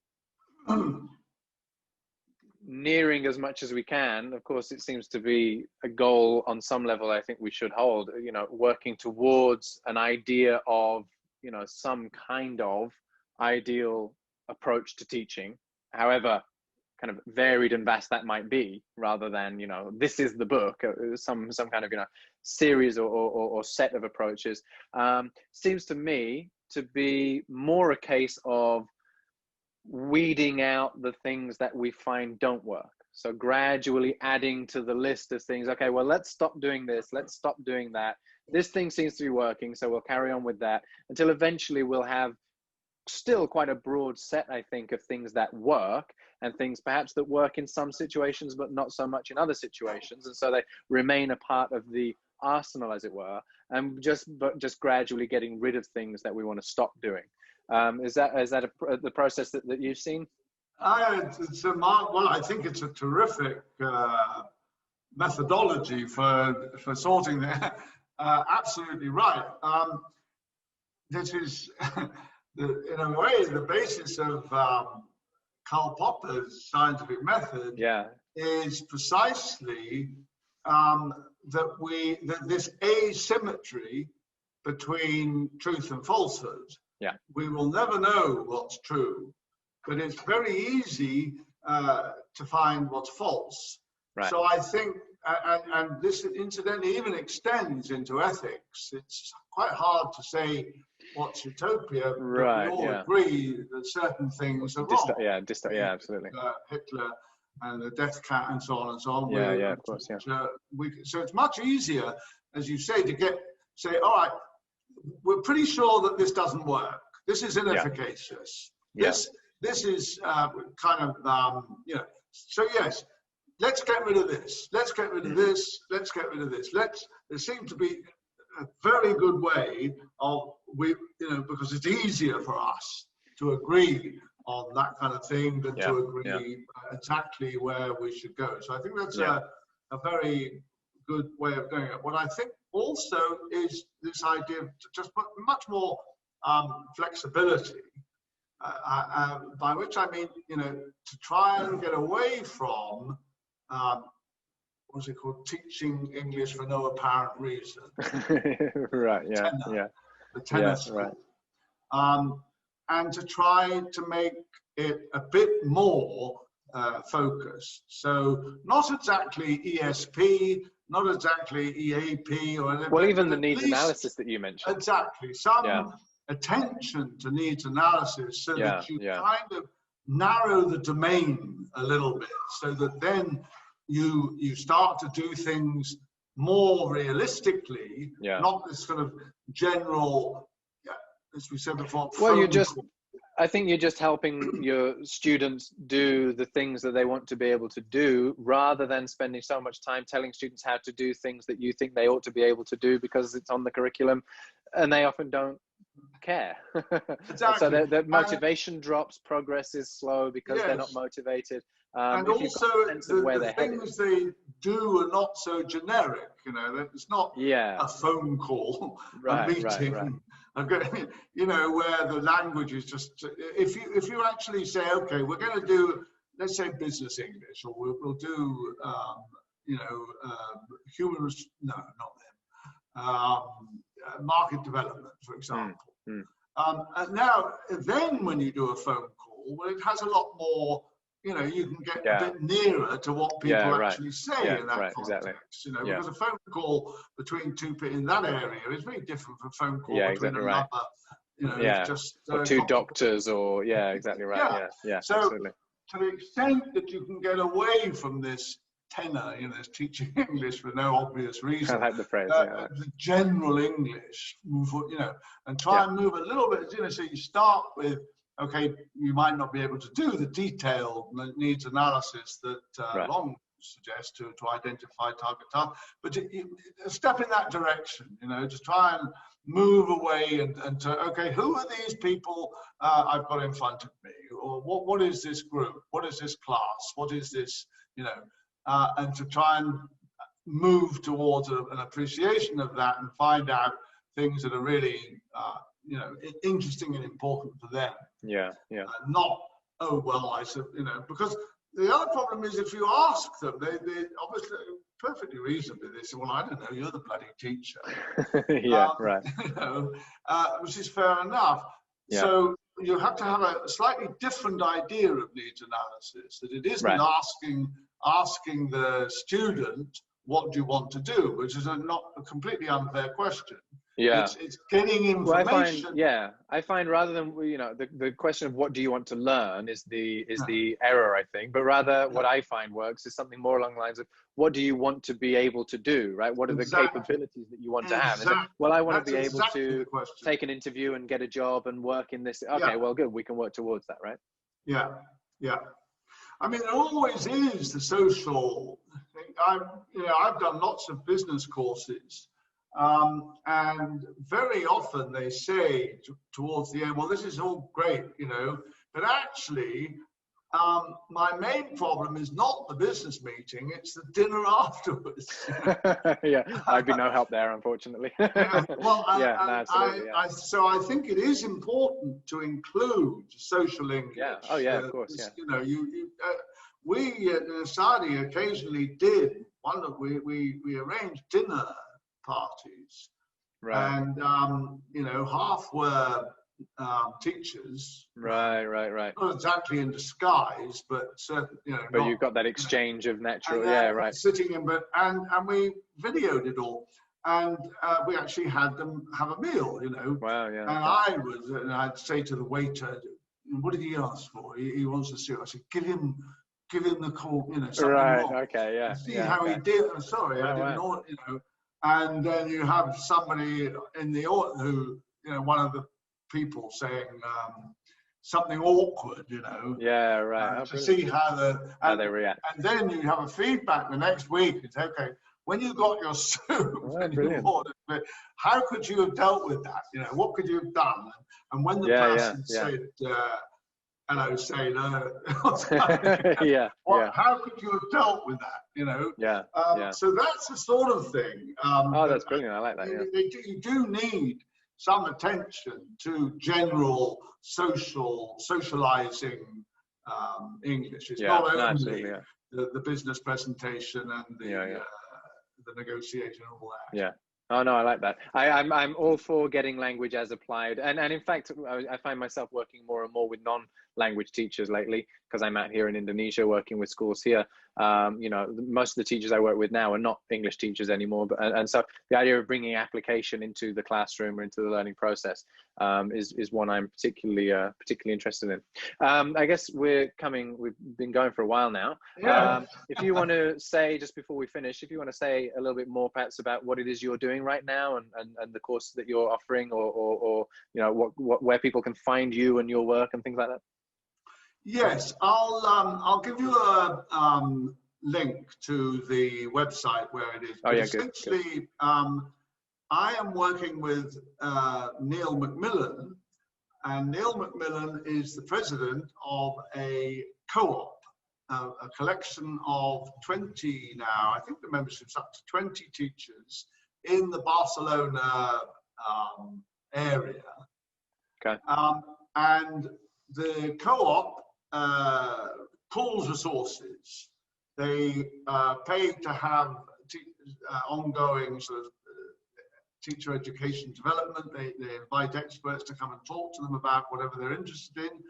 nearing as much as we can. Of course, it seems to be a goal on some level I think we should hold, you know, working towards an idea of, you know, some kind of ideal approach to teaching, however kind of varied and vast that might be, rather than, you know, this is the book, some kind of, you know, series or set of approaches. Seems to me to be more a case of weeding out the things that we find don't work. So gradually adding to the list of things. Okay, well, let's stop doing this. Let's stop doing that. This thing seems to be working, so we'll carry on with that until eventually we'll have still quite a broad set, I think, of things that work and things perhaps that work in some situations, but not so much in other situations. And so they remain a part of the arsenal, as it were, and just gradually getting rid of things that we want to stop doing. Is that the process that you've seen? Well, I think it's a terrific methodology for sorting that. Absolutely right. This is, in a way, the basis of Karl Popper's scientific method is precisely that this asymmetry between truth and falsehood. We will never know what's true, but it's very easy to find what's false. So I think, and this incidentally even extends into ethics. It's quite hard to say what's utopia, but we all agree that certain things are wrong. Absolutely. Hitler and the death cat and so on and so on. Of course, so it's much easier, as you say, to say, all right, we're pretty sure that this doesn't work. This is inefficacious. This is kind of, you know, so yes, let's get rid of this. Let's get rid of this. Let's get rid of this. There seemed to be a very good way of because it's easier for us to agree on that kind of thing than to agree exactly where we should go. So I think that's a very good way of doing it. What I think also is this idea of just much more flexibility, by which I mean, to try and get away from what's it called? Teaching English for no apparent reason. Right. Yeah. The tenor school. And to try to make it a bit more focused. So not exactly ESP, not exactly EAP, or anything. Well, even the needs analysis that you mentioned. Exactly. Some attention to needs analysis, so that you kind of narrow the domain a little bit, so that then you start to do things more realistically, not this sort of general, as we said before. Well, I think you're just helping your students do the things that they want to be able to do, rather than spending so much time telling students how to do things that you think they ought to be able to do because it's on the curriculum, and they often don't care. Exactly. So the motivation drops, progress is slow because they're not motivated. And also the things they do are not so generic, it's not a phone call, a meeting, where the language is just, if you actually say, okay, we're going to do, let's say business English, or we'll do, human, no, not them, market development, for example. And now, then when you do a phone call, well, it has a lot more, you can get a bit nearer to what people actually say in that context, because a phone call between two people in that area is very different from a phone call between another, just or two doctors, or exactly right. So absolutely. To the extent that you can get away from this tenor, this teaching English for no obvious reason, I like the phrase, the general English, and try and move a little bit, so you start with, okay, you might not be able to do the detailed needs analysis that Long suggests to identify target tasks, but you step in that direction, to try and move away and to, okay, who are these people I've got in front of me, or what is this group, what is this class, what is this, and to try and move towards an appreciation of that and find out things that are really interesting and important for them. Not, oh well, I said, because the other problem is, if you ask them, they obviously perfectly reasonably they say, well, I don't know, you're the bloody teacher. Which is fair enough. So you have to have a slightly different idea of needs analysis, that it isn't asking the student, what do you want to do, which is not a completely unfair question. It's getting information. Well, I find rather than the question of what do you want to learn is the error, I think, but rather what I find works is something more along the lines of, what do you want to be able to do, right? What are the capabilities that you want to have? Well, I want to be able to take an interview and get a job and work in this. Okay, well, good, we can work towards that, right? I mean, there always is the social thing. I've done lots of business courses, and very often they say towards the end, well, this is all great, but actually my main problem is not the business meeting, it's the dinner afterwards. I'd be no help there, unfortunately. So I think it is important to include social English. Of course. We at Saudi occasionally did we arranged dinner parties, and half were teachers, right, not exactly in disguise, but but you've got that exchange of natural, sitting in, and we videoed it all, and we actually had them have a meal, Wow, and I'd say to the waiter, what did he ask for? He wants to see. I said, give him the call, something more. See how he did. I'm sorry, I didn't know, and then you have somebody in the who, one of the people saying, something awkward, you know. Yeah, right. Oh, to see how they react. And then you have a feedback the next week. It's okay. When you got your soup, how could you have dealt with that? You know, what could you have done? And when the person said, hello, sailor, how could you have dealt with that? You know? So that's the sort of thing. Oh, that's brilliant. I like that. You do need some attention to general socializing English. It's not only the business presentation and the negotiation and all that. Yeah. Oh no, I like that. I'm all for getting language as applied, and in fact, I find myself working more and more with non-language teachers lately, because I'm out here in Indonesia working with schools here. You know, most of the teachers I work with now are not English teachers anymore, and so the idea of bringing application into the classroom or into the learning process is one I'm particularly interested in. I guess we've been going for a while now. If you want to say, just before we finish, if you want to say a little bit more perhaps about what it is you're doing right now and the course that you're offering, or you know, where people can find you and your work and things like that. Yes, I'll give you a link to the website where it is. Oh, yeah, essentially, good. I am working with Neil McMillan, and Neil McMillan is the president of a co-op, a collection of 20 now. I think the membership's up to 20 teachers in the Barcelona area. Okay. And the co-op pools resources. They pay to have ongoing sort of teacher education development. They invite experts to come and talk to them about whatever they're interested in.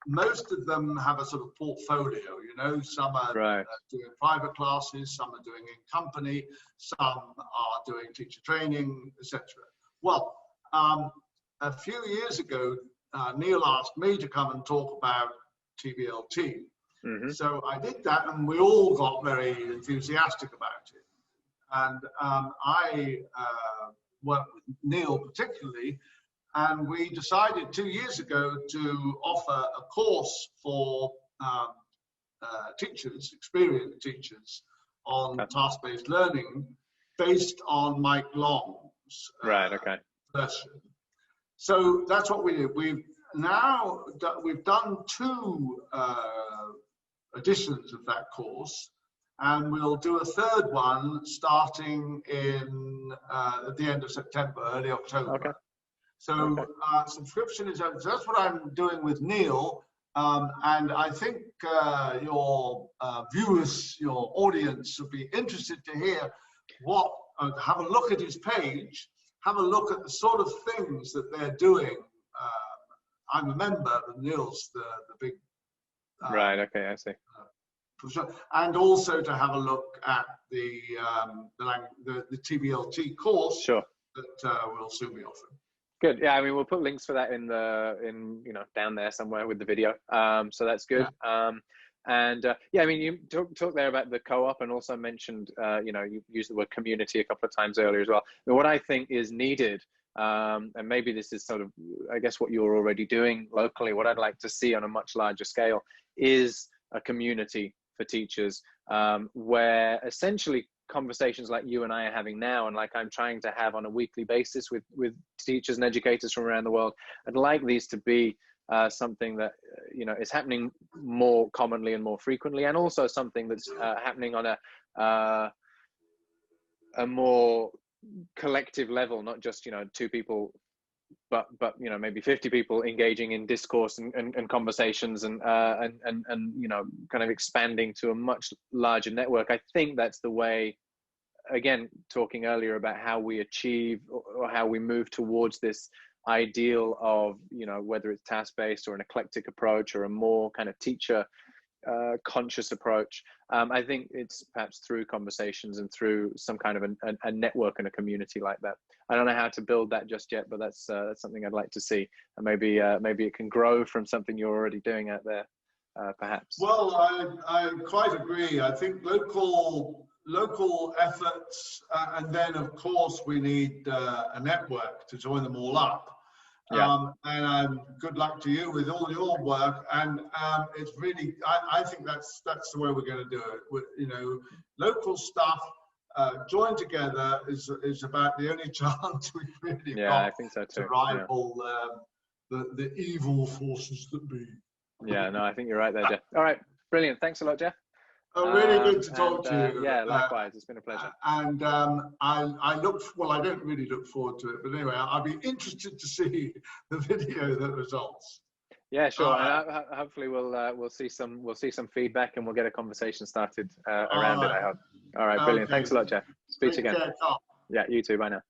Most of them have a sort of portfolio, you know. Some are doing private classes, some are doing in company, some are doing teacher training, etc. Well, a few years ago, Neil asked me to come and talk about TBLT. So I did that, and we all got very enthusiastic about it. And I worked with Neil particularly, and we decided 2 years ago to offer a course for teachers, experienced teachers, on task-based learning based on Mike Long's version. So that's what we did. We've done 2 editions of that course, and we'll do a 3rd one starting in at the end of September, early October. So subscription is open. So that's what I'm doing with Neil, and I think your viewers, your audience, would be interested to hear what. Have a look at his page. Have a look at the sort of things that they're doing. I'm a member, and Neil's the big. I see. And also to have a look at the TBLT course that will soon be offering. Good. Yeah, I mean, we'll put links for that in you know, down there somewhere with the video. So that's good. Yeah, I mean, you talked there about the co-op, and also mentioned, you know, you used the word community a couple of times earlier as well. But what I think is needed, and maybe this is sort of, I guess, what you're already doing locally, what I'd like to see on a much larger scale is a community for teachers, where essentially conversations like you and I are having now, and like I'm trying to have on a weekly basis with teachers and educators from around the world, I'd like these to be something that you know, is happening more commonly and more frequently, and also something that's happening on a more collective level, not just, you know, 2 people, but you know, maybe 50 people engaging in discourse and conversations, and you know, kind of expanding to a much larger network. I think that's the way, again, talking earlier about how we achieve or how we move towards this ideal of, you know, whether it's task-based or an eclectic approach or a more kind of teacher conscious approach. I think it's perhaps through conversations and through some kind of a network and a community like that. I don't know how to build that just yet, but that's something I'd like to see, and maybe it can grow from something you're already doing out there, perhaps. Well, I quite agree. I think local efforts, and then of course we need a network to join them all up. And good luck to you with all your work. And it's really, I think that's the way we're going to do it. You know, local stuff joined together is about the only chance we've really got I think so too. to rival the evil forces that be. Yeah, no, I think you're right there, Geoff. All right, brilliant. Thanks a lot, Geoff. Oh, really good to talk to you. Yeah, likewise. It's been a pleasure. And I don't really look forward to it, but anyway, I'll be interested to see the video that results. Yeah, sure. And hopefully we'll see some feedback, and we'll get a conversation started around it. I hope. All right, brilliant. Thanks a lot, Geoff. Speak to you again. Take care, Carl. Yeah, you too. Bye now.